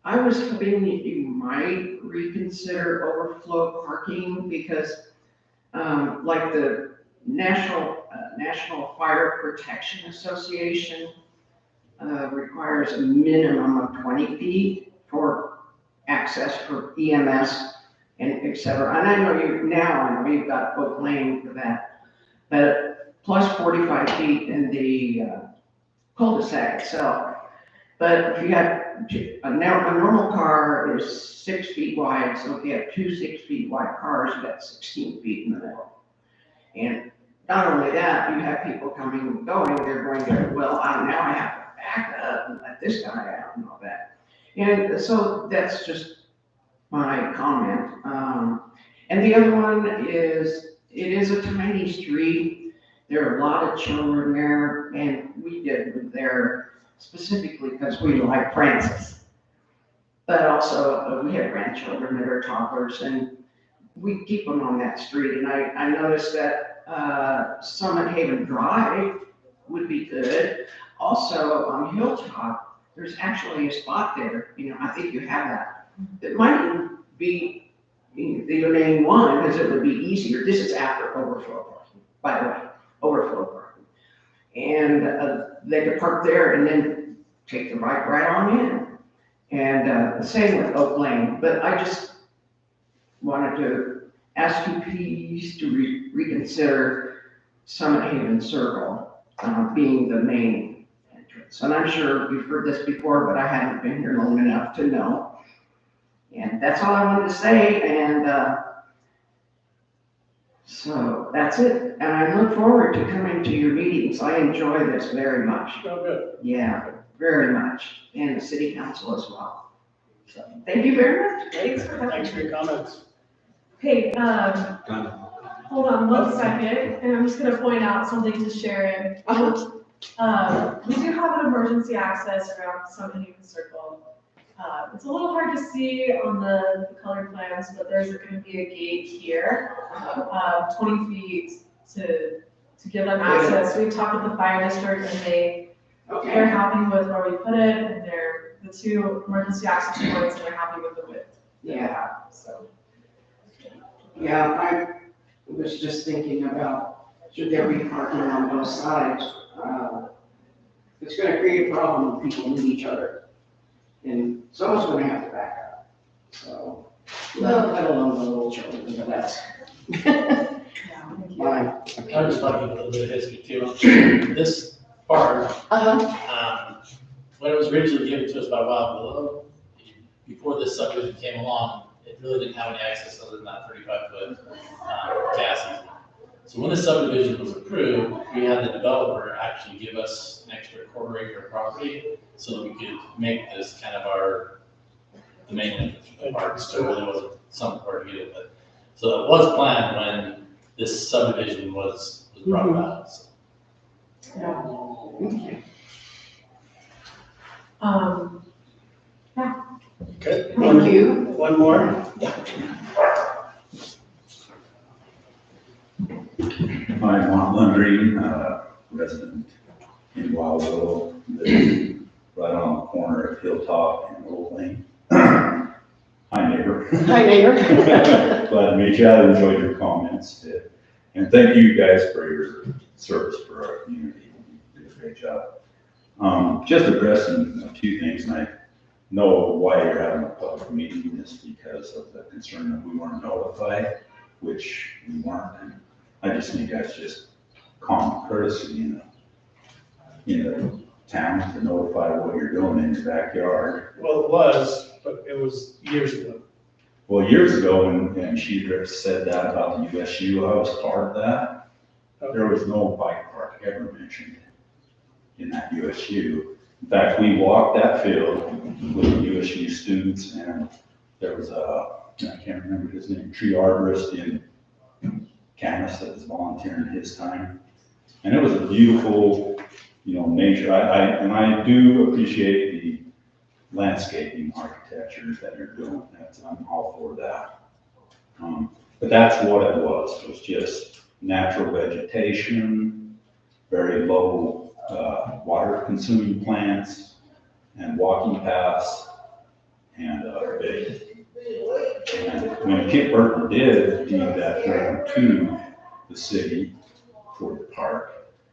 I was hoping that you might reconsider overflow parking, because like the National Fire Protection Association requires a minimum of 20 feet for access for EMS and et cetera. And I know you've got Oak Lane for that, but plus 45 feet in the cul-de-sac itself. But if you have a normal car is 6 feet wide, so if you have 2 6 feet wide cars, you got 16 feet in the middle. And not only that, you have people coming and going, they're going to, well, now I have to back up and let this guy out and all that. And so that's just my comment. And the other one is, it is a tiny street. There are a lot of children there, and we did move there specifically because we like Francis. But also, we have grandchildren that are toddlers, and we keep them on that street. And I noticed that Summit Haven Drive would be good. Also, on Hilltop, there's actually a spot there, I think you have that. It might even be the main one, because it would be easier. This is after overflow parking. by the way, overflow parking. And they could park there and then take the bike right on in. And the same with Oak Lane, but I just wanted to ask you please to reconsider Summit Haven Circle being the main entrance. And I'm sure you've heard this before, but I haven't been here long enough to know. And that's all I wanted to say, and so that's it. And I look forward to coming to your meetings. I enjoy this very much. Oh, good. Yeah, very much, and the city council as well. So, thank you very much. Thanks for Thanks for your comments. Okay, hold on one second, and I'm just gonna point out something to Sharon. We do have an emergency access around Summit Haven Circle. It's a little hard to see on the colored plans, but there's gonna be a gate here, 20 feet to give them access. We've talked with the fire district, and they're Okay, happy with where we put it, and they're the two emergency access points, and they're happy with the width. yeah, So. yeah, I was just thinking about, should there be parking on both sides? It's gonna create a problem when people meet each other, and someone's gonna have to back up, so, let alone the little children, but that's fine. I'll just talk a little bit of history too. This park, when it was originally given to us by Bob Willow, before this subdivision came along, it really didn't have any access other than that 35-foot chassis. So when the subdivision was approved, we had the developer actually give us an extra quarter-acre of property so that we could make this kind of the main entrance to the park. So there really wasn't somewhere to get it, but, so it was planned when this subdivision was brought about, so. Okay. Thank you. One more. I'm Juan Lundgren, resident in Wild Willow, live right on the corner of Hilltop and Old Lane. Hi, neighbor. Hi, neighbor. Glad to meet you. I enjoyed your comments. And thank you guys for your service for our community. You did a great job. Just addressing a few things, and I know why you're having a public meeting is because of the concern that we weren't notified, which we weren't. And I just think that's just common courtesy in a town to notify what you're doing in your backyard. Well, it was, but it was years ago. Well, years ago, when she said that about the USU, I was part of that. There was no bike park ever mentioned in that USU. In fact, we walked that field with the USU students, and there was I can't remember his name, tree arborist in Camas that was volunteering his time. And it was a beautiful, nature. I do appreciate the landscaping architecture that you're doing. I'm all for that. But that's what it was. It was just natural vegetation, very low water consuming plants, and walking paths, and big. And when Kip Burton did deed that land to the city for the park,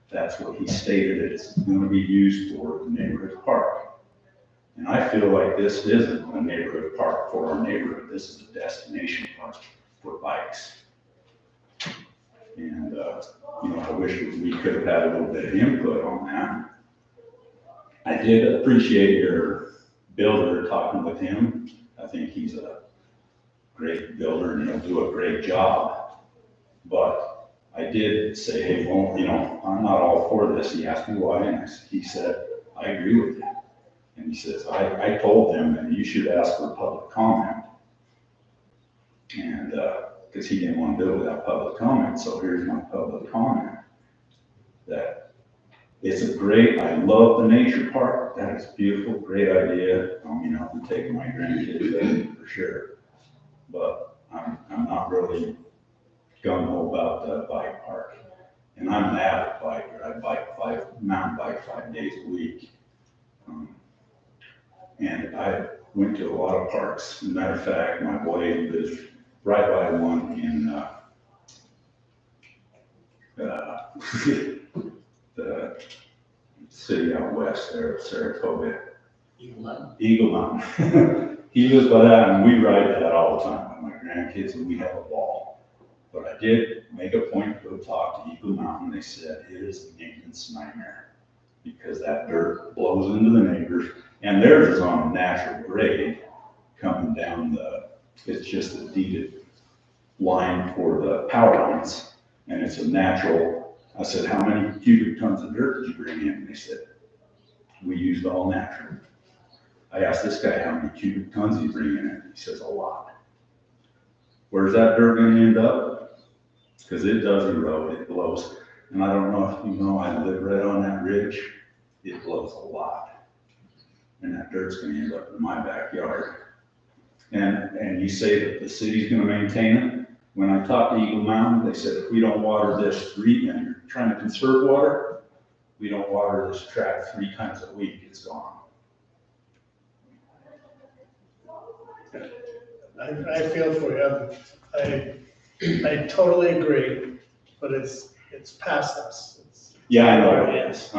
that's what he stated it's going to be used for, the neighborhood park. And I feel like this isn't a neighborhood park for our neighborhood. This is a destination park for bikes. And, I wish we could have had a little bit of input on that. I did appreciate your builder talking with him. I think he's a great builder and he'll do a great job. But I did say, hey, well, I'm not all for this. He asked me why, and he said, I agree with you. And he says, I told them that you should ask for public comment. And, because he didn't want to do it without public comment. So here's my public comment. That it's I love the nature park. That is beautiful, great idea. I'll be taking my grandkids there for sure. But I'm not really gung-ho about the bike park. And I'm an avid biker. I mountain bike 5 days a week. And I went to a lot of parks. As a matter of fact, my boy lives right by one in the city out west there, Saratoga, Eagle Mountain. Eagle Mountain. He lives by that, and we ride that all the time with my grandkids, and we have a ball. But I did make a point to go talk to Eagle Mountain. They said it is a maintenance nightmare because that dirt blows into the neighbors, and theirs is on a natural grade coming down it's just a deeded line for the power lines, and it's a natural. I said, how many cubic tons of dirt did you bring in? And they said, we used all natural. I asked this guy how many cubic tons he's bringing in. He says, a lot. Where's that dirt gonna end up? Because it does erode, it blows. And I don't know if you know, I live right on that ridge. It blows a lot. And that dirt's gonna end up in my backyard. And you say that the city's gonna maintain it? When I talked to Eagle Mountain, they said, if we don't water this and you're trying to conserve water, we don't water this track 3 times a week, it's gone. I feel for you. I totally agree, but it's past us. Yeah, I know it is,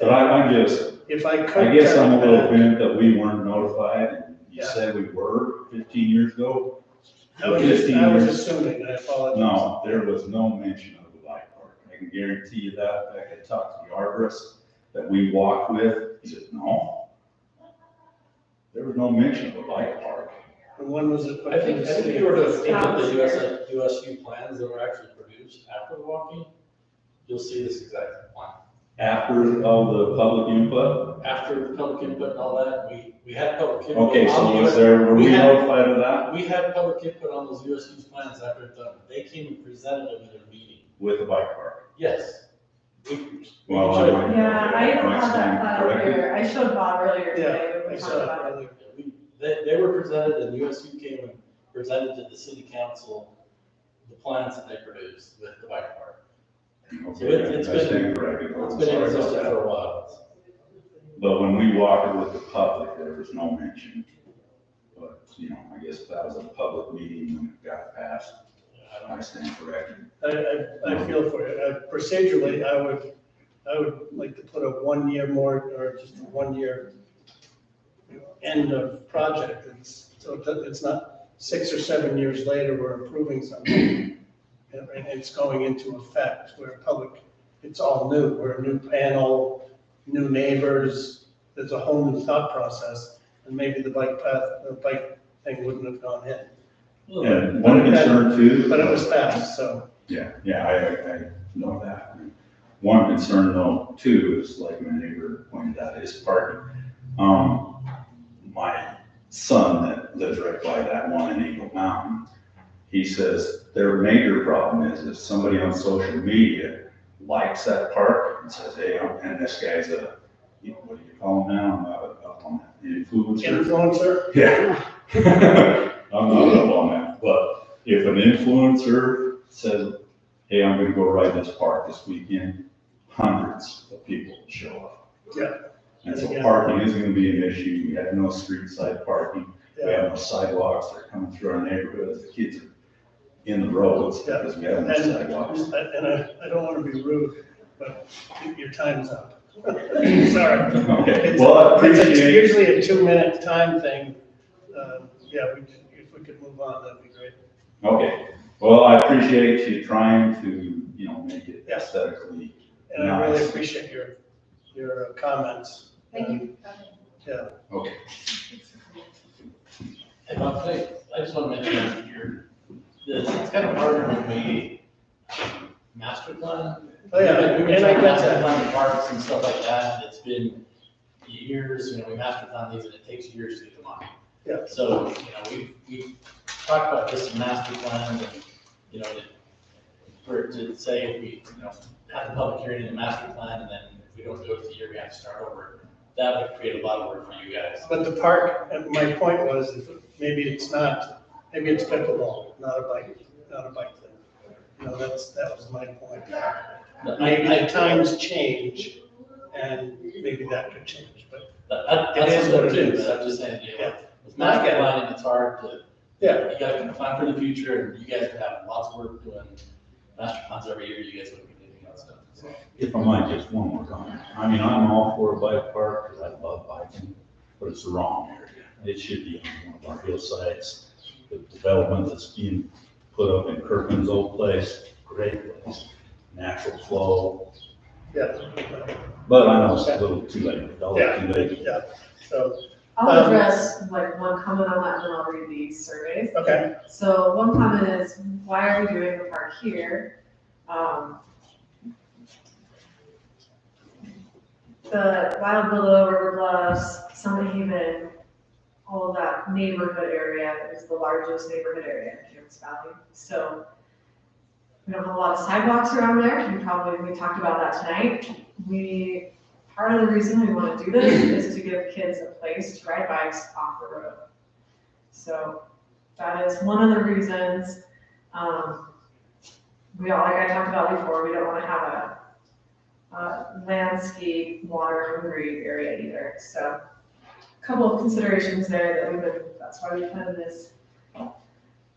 but I'm just, If I could. I guess I'm a little back- bent that we weren't notified, and you Yeah. said we were 15 years ago. I was 15 I was years. assuming, I apologize. No, there was no mention of the bike park. I can guarantee you that. In fact, I talked to the arborist that we walked with. He said, no. There was no mention of a bike park. And when was it? I think if you were to look at the USU plans that were actually produced after the walking, you'll see this exact plan. After all the public input? After the public input and all that, we had public input. Okay, so on was the- there, were we had- notified of that? We had public input on those USU's plans after it's done. They came and presented them in their meeting. With the bike park? Yes. Well, I might. Yeah, I don't Next have that time, file correct it. here. I showed Bob earlier Yeah, today when I we saw talked it about it. earlier. They were presented and USU came and presented to the city council the plans that they produced with the bike park. Okay, it's I been- stand corrected. It's been in Sorry about existence that. for a while. But when we walked with the public, there was no mention. But, I guess that was a public meeting when it got passed. I stand corrected. I feel for you. Procedurally, I would like to put a 1 year more, or just a 1 year end of project. So it's not 6 or 7 years later, we're approving something. And it's going into effect, where it's all new. We're a new panel, new neighbors. There's a whole new thought process. And maybe the bike thing wouldn't have gone in. And one concern too. But it was passed, so. Yeah, I know that. One concern though too is like my neighbor pointed out, is parking. My son that lives right by that one in Eagle Mountain, he says their major problem is if somebody on social media likes that park and says, hey, and this guy's what do you call him now? I'm not up on that. Influencer. Influencer? Yeah. I'm not up on that, but if an influencer says, hey, I'm gonna go ride this park this weekend, hundreds of people will show up. Yeah. And so parking is gonna be an issue. We have no street side parking. We have no sidewalks. They're coming through our neighborhoods. The kids are in the roads because we have no sidewalks. And I don't want to be rude, but your time's up. Sorry. Okay, well, I It's appreciate, usually a 2-minute time thing. Yeah, if we could move on, that'd be great. okay, well, I appreciate you trying to, make it Yes. aesthetically. And I really Nice. appreciate your comments. Thank you. Yeah. Okay. Hey, Bob, I just want to mention here, it's kind of hard when we master plan. Oh, yeah, We've been and I trying to get master that. plan the parks and stuff like that. It's been years, we master plan these and it takes years to get them on. Yeah. So, we talked about just master plans and, for it to say if we, have the public hearing and the master plan and then if we don't do it the year, we have to start over. That would create a lot of work for you guys. But the park, and my point was, maybe it's pickleball, not a bike thing. That was my point. Maybe the times change, and maybe that could change, but That's is what what it it is. is, I'm just saying, Yeah. with master planning, it's hard to, yeah, you gotta plan for the future, and you guys would have lots of work doing master plans every year, you guys wouldn't be doing that stuff. If I might, just one more comment. I mean, I'm all for a bike park, because I love biking, but it's the wrong area. It should be on one of our hillsides. The development that's being put up in Kirkland's old place, great place, natural flow. Yeah. But I know it's a little too late, too late. Yeah, so, I'll address like one comment on that and then I'll read these surveys. okay, So one comment is, why are we doing the park here? The Wild Willow, River Bluffs, Summit Haven, all of that neighborhood area is the largest neighborhood area in Camas Valley. So we don't have a lot of sidewalks around there. We talked about that tonight. Part of the reason we want to do this is to give kids a place to ride bikes off the road. So that is one of the reasons. Like I talked about before, we don't want to have a landscape, water hungry area either. So a couple of considerations there that's why we planted this.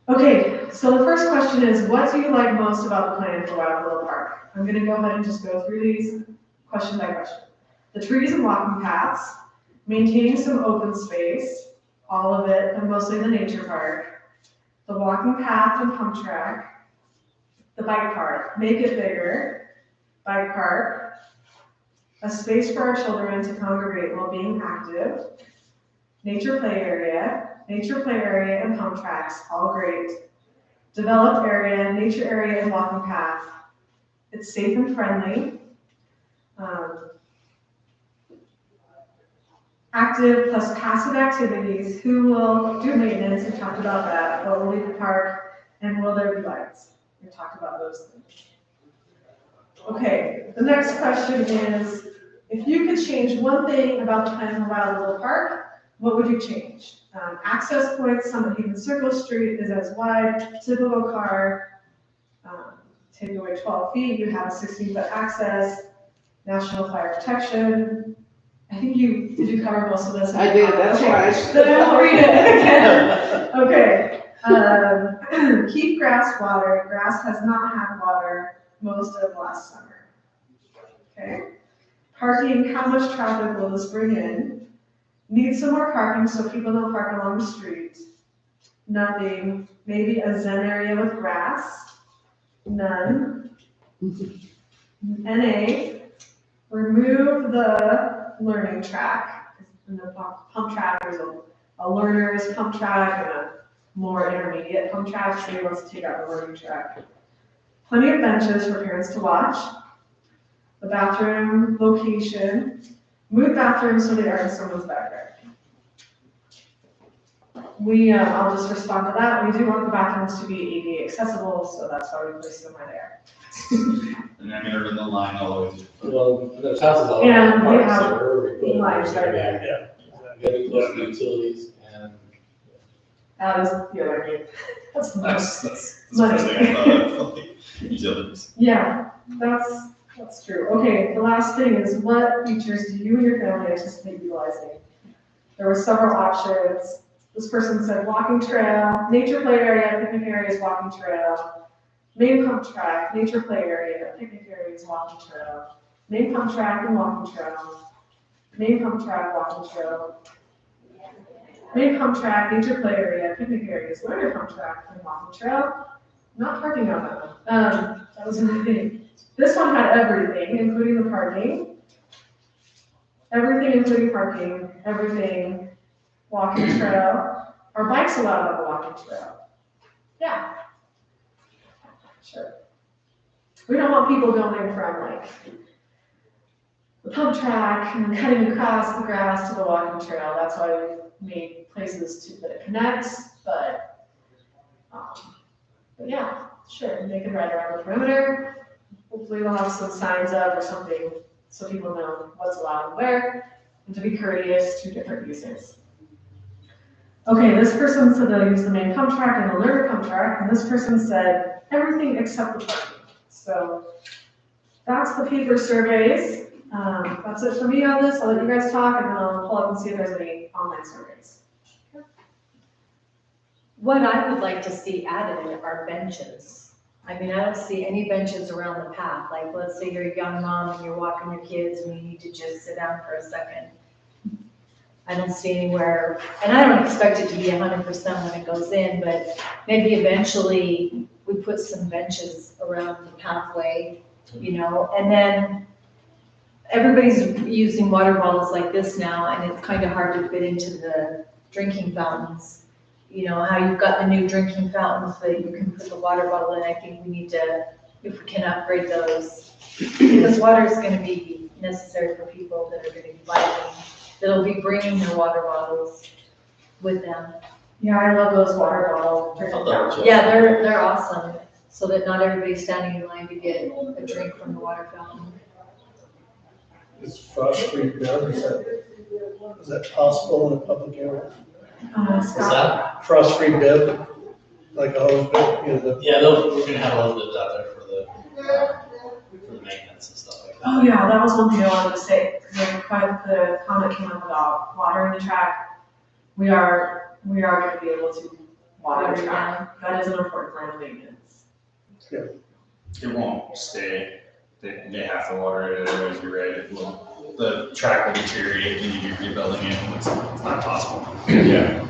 Okay, so the first question is, what do you like most about the plan for Wild Willow Park? I'm gonna go ahead and just go through these question by question. The trees and walking paths, maintaining some open space, all of it, and mostly the nature park, the walking path and pump track, the bike park, make it bigger, bike park, a space for our children to congregate while being active, nature play area and pump tracks, all great. Developed area, nature area and walking path. It's safe and friendly. Active plus passive activities. Who will do maintenance? We talked about that. What will leave the park? And will there be lights? We talked about those things. Okay, the next question is, if you could change one thing about the plan for Wild Willow Park, what would you change? Access points, Summit Haven Circle Street is as wide, typical car, take away 12 feet, you have a 16-foot access, national fire protection. I think did you cover most of this? I did, that's why. Then I'll read it again. Okay. Keep grass water. Grass has not had water most of last summer. Okay. Parking, how much traffic will this bring in? Need some more parking so people don't park along the street. Nothing. Maybe a zen area with grass. None. NA. Remove the learning track. In the pump track, there's a learner's pump track and a more intermediate pump track, so he wants to take out the learning track. Plenty of benches for parents to watch. The bathroom location. Move bathrooms so they are in someone's backyard. I'll just respond to that. We do want the bathrooms to be ADA accessible, so that's why we placed them right there. And I'm gonna run the line all the way through. Well, there's houses all And over the we park, have so wherever we put it, lines there's right gonna be there. getting close to utilities and. That is the other need. That's the most. That's the first thing I thought of, like, utilities. Yeah, that's true. Okay, the last thing is, what features do you and your family anticipate utilizing? There were several options. This person said walking trail, nature play area, picnic areas, walking trail, main pump track, nature play area, picnic areas, walking trail, main pump track and walking trail, main pump track, walking trail, main pump track, nature play area, picnic areas, learner pump track, and walking trail. Not parking on that one. That was my thing. This one had everything, including the parking. Everything, including parking, everything, walking trail. Are bikes allowed on the walking trail? Yeah. Sure. We don't want people going from like the pump track and then cutting across the grass to the walking trail. That's why we made places that it connects, but yeah, sure, they can ride around the perimeter. Hopefully we'll have some signs up or something so people know what's allowed and where, and to be courteous to different users. Okay, this person said they'll use the main pump track and the learner pump track, and this person said everything except the parking. So that's the paper surveys. That's it for me on this. I'll let you guys talk, and then I'll pull up and see if there's any online surveys. What I would like to see added are benches. I mean, I don't see any benches around the path, like, let's say you're a young mom and you're walking your kids and you need to just sit down for a second. I don't see anywhere, and I don't expect it to be 100% when it goes in, but maybe eventually we put some benches around the pathway, you know, and then everybody's using water bottles like this now, and it's kind of hard to fit into the drinking fountains. You know, how you've got the new drinking fountains that you can put the water bottle in. I think we need to, if we can upgrade those, because water is gonna be necessary for people that are gonna be biking, that'll be bringing their water bottles with them. Yeah, I love those water bottle drinking fountains. Yeah, they're awesome, so that not everybody's standing in line to get a drink from the water fountain. Is frost-free bev, is that possible in a public area? What's that? Frost-free bev, like a hose bib, you know, Yeah, we're gonna have all of those out there for the maintenance and stuff like that. Oh yeah, that was one thing I wanted to say, because the comment came up about watering the track. We are gonna be able to water the track. That is an important line of maintenance. It won't stay, they have to water it, otherwise you're right, it will, the track will deteriorate when you're rebuilding it, it's not possible. Yeah.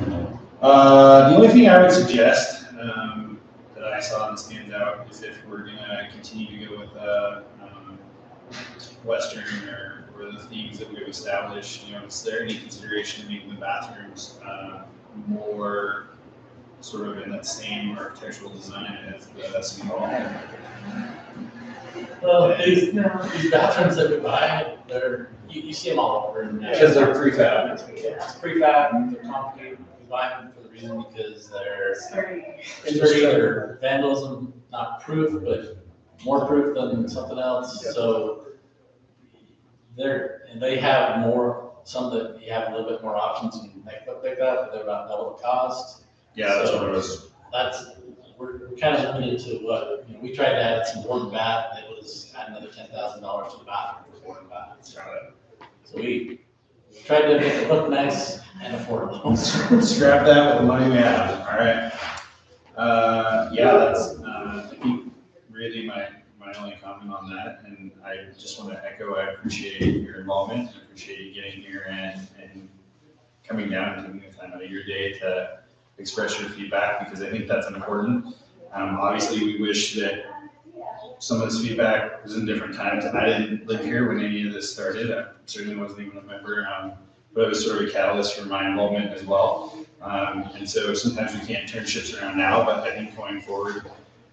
The only thing I would suggest, that I saw and stands out is if we're gonna continue to go with, Western or the themes that we've established, you know, is there any consideration of making the bathrooms, more sort of in that same architectural design as the city hall? Well, these No. bathrooms that we buy, you see them all over. Because they're prefab. It's prefab, they're concrete, we buy them for the reason because they're Sorry. sturdy, they're vandalism, not proof, but more proof than something else, Yeah. so they have more, some that you have a little bit more options and make look like that, but they're about double the cost. Yeah, that's what it was. We're kind of limited to what, you know, we tried to add some board and bath, it was add another $10,000 to the bathroom for board and bath. So we tried to make it look nice and affordable. Scrap that with the money we have, all right? Yeah, that's, I think really my only comment on that, and I just want to echo, I appreciate your involvement, I appreciate you getting here and coming down and taking the time out of your day to express your feedback, because I think that's important. Obviously, we wish that some of this feedback was in different times. I didn't live here when any of this started, I certainly wasn't even a member, but it was sort of a catalyst for my involvement as well. And so sometimes we can't turn ships around now, but I think going forward,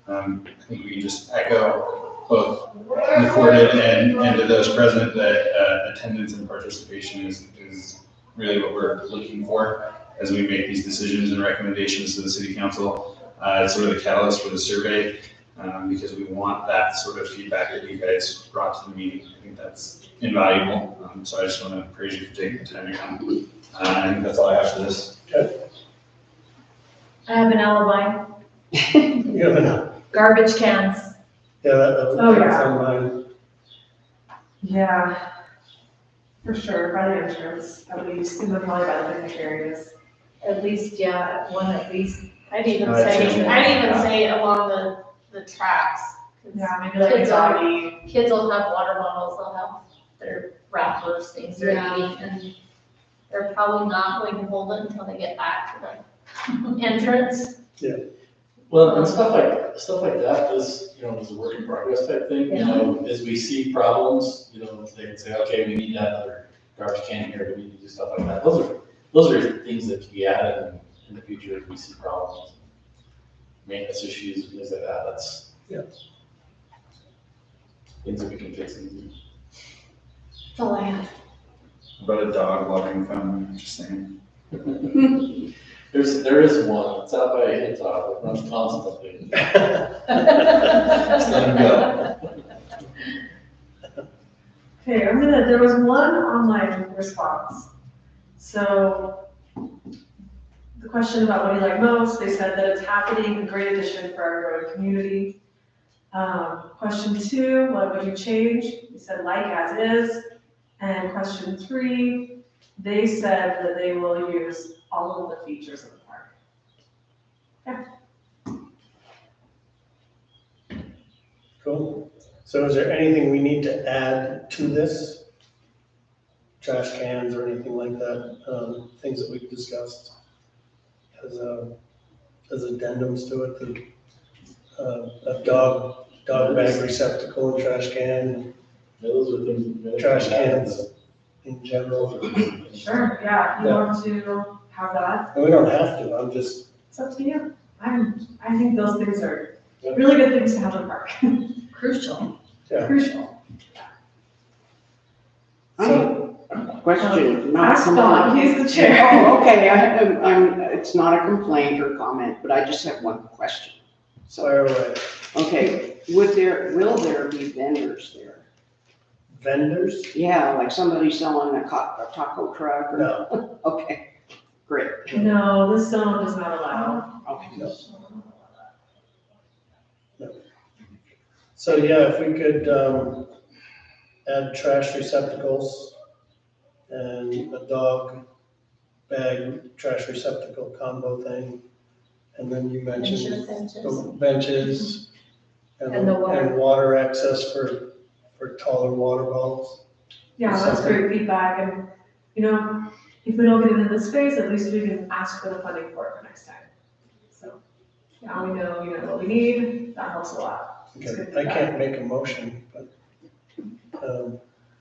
I think we can just echo both recorded and to those present that attendance and participation is really what we're looking for as we make these decisions and recommendations to the city council. It's sort of the catalyst for the survey, because we want that sort of feedback that you guys brought to the meeting. I think that's invaluable. So I just want to praise you for taking the time to come. I think that's all I have for this. I have an alibi, you have enough. garbage cans. Yeah, that Oh, was yeah. on mine. Yeah, for sure, by the entrance, at least, and then probably by the picnic areas. At least, yeah, one at least. I'd even I'd say, say- I'd even say along the tracks. 'Cause Yeah, maybe like a Kids are- doggy. Kids will have water bottles, they'll have their wrappers, things they're Yeah. eating, and they're probably not going to hold it until they get back to the entrance. Well, and stuff like that is, you know, is a work in progress type thing, you know, as we see problems, you know, they can say, okay, we need to add another garbage can here, we need to do stuff like that. Those are things that can be added in the future if we see problems. Maintenance issues, things like that, that's. Yeah. Things that we can fix easily. That's all I have. About a dog loving fountain, just saying. There is one, it's out by Hilltop, it runs constantly. Just let him go. Okay, there was one online response. So the question about what do you like most, they said that it's happening, a great addition for our growing community. Question 2, what would you change? You said like as is. And question 3, they said that they will use all of the features of the park. Cool. So is there anything we need to add to this? Trash cans or anything like that, things that we've discussed as addendums to it, a dog bag receptacle and trash can, Those are things. trash cans in general. Sure, yeah, if you want to have that, And we don't have to, I'm just, it's up to you. I think those things are really good things to have in the park. Crucial. yeah. Crucial. I have a question, not Ask Bob, he's the chair. Oh, okay, it's not a complaint or comment, but I just have one question. Fire away. Okay, will there be vendors there? Vendors? Yeah, like somebody selling a taco truck or? No. Okay, great. No, this zone does not allow. Okay. No. So yeah, if we could, add trash receptacles and a dog bag trash receptacle combo thing. And then you mentioned the benches And the water. and water access for taller water bottles. Yeah, that's great feedback, and, you know, if we don't get it in this space, at least we can ask for the funding for it for next time. So, now we know, what we need, that helps a lot. It's good Okay, I feedback. can't make a motion, but,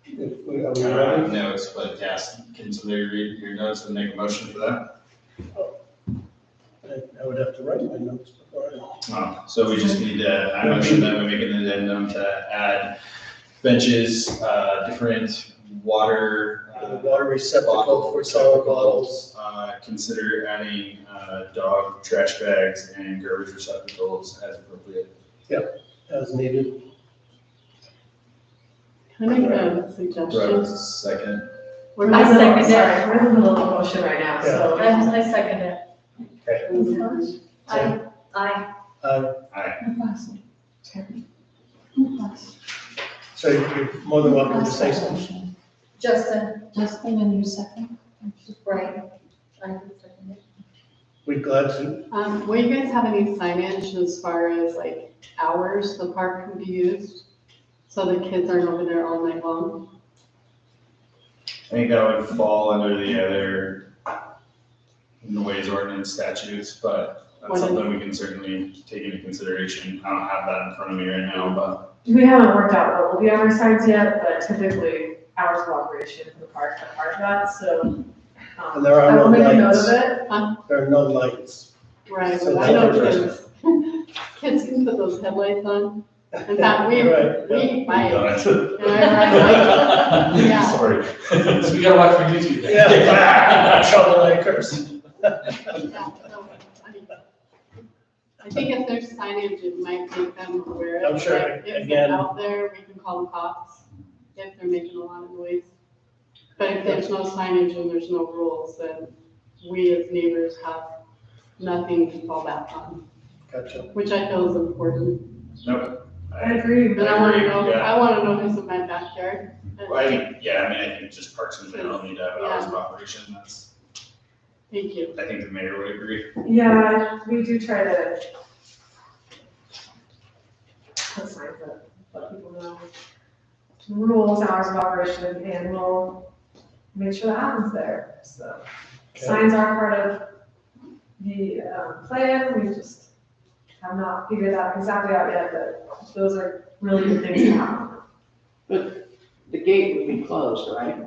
if we, are we ready? Notes, but yes, can somebody read your notes and make a motion for that? I would have to write my notes before So we just need to, I motion that we make an addendum to add benches, different water. the water receptacle bottle for solid bottles. Consider adding, dog trash bags and garbage receptacles as appropriate. As needed. Can I make a Do I have suggestion? a second? We're I not second second it, we're in the middle of a motion right now, so. I second it. Okay. I, So you're more than welcome to say something. Justin, Justin, and you second? right. I second it. We're glad to. Will you guys have any signage as far as like hours the park can be used? So the kids aren't over there all night long? I think that would fall under the other noise ordinance statutes, but that's What is- something we can certainly take into consideration. I don't have that in front of me right now, but We haven't worked out what will be on our sides yet, but typically hours of operation in the park are part of that, so. And there are I will no make a note lights. of it. There are no lights. Right, So I know that's kids, kids can put those headlights on. In fact, we Right, fight. Done Yeah. Sorry. So we gotta watch my YouTube. then. Yeah, troublemakers. Yeah, so, I think if there's signage, it might make them aware of I'm it. sure, Like, if again- they're out there, we can call the cops if they're making a lot of noise. But if there's no signage and there's no rules, then we as neighbors have nothing to fall back on, Gotcha. which I feel is important. nope. I agree. And I wanna know, Yeah. I wanna know who's in my backyard. Well, I think, I think just parks in general need to have hours of operation. That's, Thank you. I think the mayor would agree. Yeah, we do try to put signs up, let people know rules, hours of operation, and we'll make sure that happens there, so. Okay. Signs are part of the plan, we just have not figured that exactly out yet, but those are really good things to have. But the gate would be closed, right?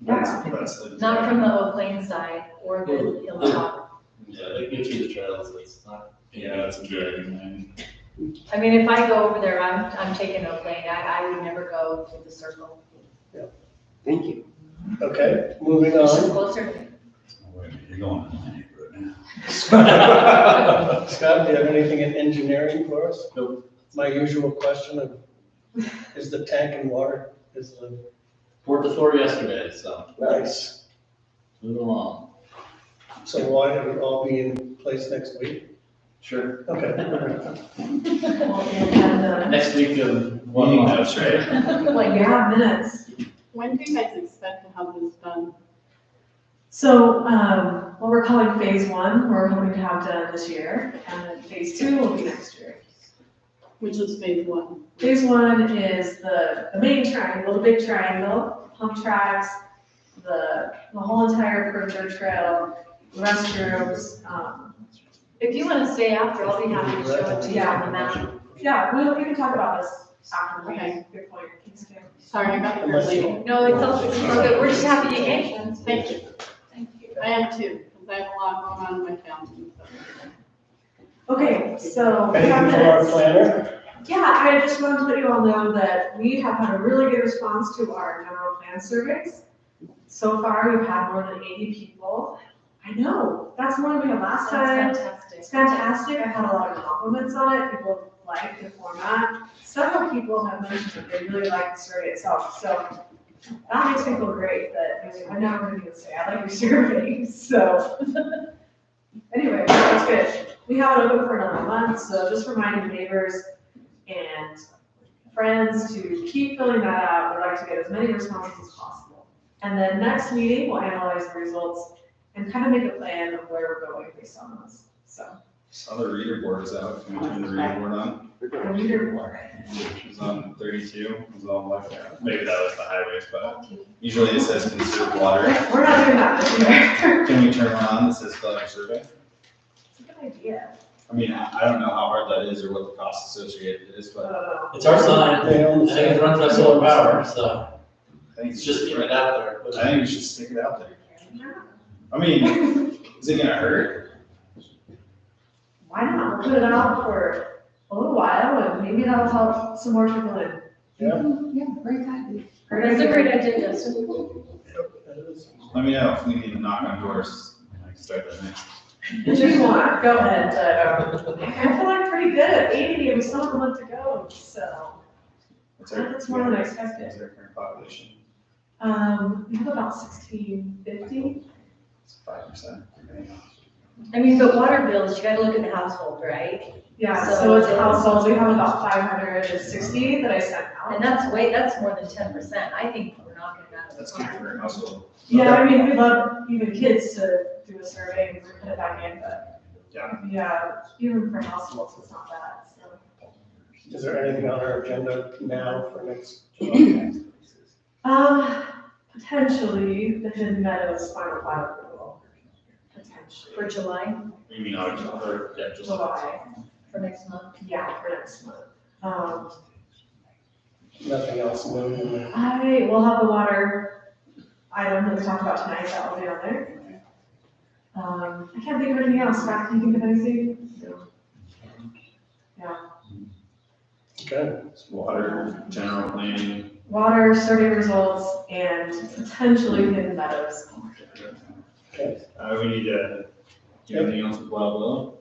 That's the. Not from the Oak Lane side or the Hilltop. Yeah, they get through the trails, it's not. Yeah, that's a good. I mean, if I go over there, I'm taking Oak Lane. I would never go through the circle. Thank you. Okay, moving It's just on. closer. Wait a minute, you're going to the neighborhood now. Scott, do you have anything in engineering for us? Nope. My usual question of, is the tank and water, is the, Poured the floor yesterday, so nice. moving along. So why did it all be in place next week? Sure. Okay. And, Next week of one Meeting month. notes, right? like, you have minutes. When do you guys expect to have this done? So, what we're calling phase one, we're hoping to have done this year, and then phase two will be next year. Which is phase one. Phase one is the main triangle, the big triangle, pump tracks, the whole entire perimeter trail, restrooms, If you wanna stay after, I'll be happy to show it to you on the map. yeah, we can talk about this after the meeting. Okay. Good point. Thanks, Kim. Sorry, I got here late. No, it's all good, we're just happy you came. Thank you. Thank you. I am too, because I have a lot going on in my family. So. Okay, so. Anything for our planner? Yeah, I just wanted to let you all know that we have had a really good response to our general plan surveys. So far, we've had more than 80 people. I know, that's more than we had last time. That's fantastic. It's fantastic. I had a lot of compliments on it. People like the format. Several people have mentioned that they really like the survey itself. So that makes me feel great that, I mean, I'm never going to say I like your survey. So anyway, that's good. We have it open for another month. So just reminding neighbors and friends to keep filling that out. We'd like to get as many responses as possible. And then next meeting, we'll analyze the results and kind of make a plan of where we're going based on those. So. Saw the reader board is out. Can we turn the reader board on? The reader board. It was on 32. It was on left. Maybe that was the highways, but usually it says conserve water. We're not doing that this year. Can we turn one on that says fill out your survey? It's a good idea. I mean, I don't know how hard that is or what the cost associated is, I but don't know. It's our sign, They own I the think it runs by solar power, so I think it's just getting it out there. I think we should stick it out there. I mean, is it gonna hurt? Why not? We'll put it out for a little while and maybe that'll help some more people in. Yeah, great idea. That's a great idea, Justin. Let me know if we need to knock on doors. I can start that next. If you want, go ahead. I feel like pretty good at 80 and we still have a month to go, so. That's more than I expected. What's our current population? We have about 1650. It's 5%. I mean, but water bills, you gotta look at the household, right? Yeah, So so it's it's- households, we have about 560 that I sent out. And that's more than 10%. I think we're knocking it out of the That's good park. for a household. Yeah, I mean, we'd love even kids to do a survey and put it back in, but. Yeah. Yeah, even for households, it's not bad, so. Is there anything on our agenda now for next July? Potentially the Hidden Meadows final plat approval. Potentially. For July, You mean October? Yeah, just. July, for next month. yeah, for next month. Nothing else new in there? I will have the water item that we talked about tonight, that will be on there. I can't think of anything else, Scott, can you think of anything? No. Yeah, Okay. Water, general planning. water, survey results, and potentially Hidden Meadows. Okay. We need to do anything else with Wild Willow?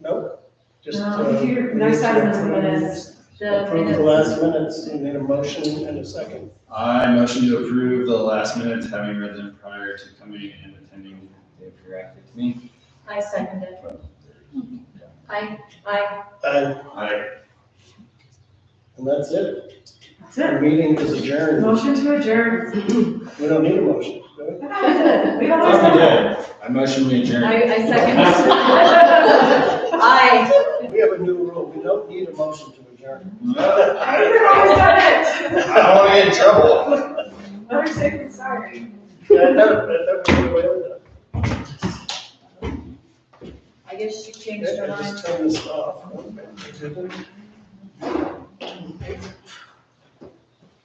Nope. Just. Next item is the minutes. Approve the last minutes. You need a motion and a second. I motion to approve the last minutes, having read them prior to coming and attending the interactive to me. I second it. I, I And that's it. That's Our it. meeting is adjourned. Motion to adjourn. We don't need a motion, do we? I thought we did. We always done that. I motion we adjourn. I second. I. We have a new rule. We don't need a motion to adjourn. No, We've always done it. I don't wanna get in trouble. Better safe than sorry. I thought was the way it was. I guess she changed her I mind. just turned this off.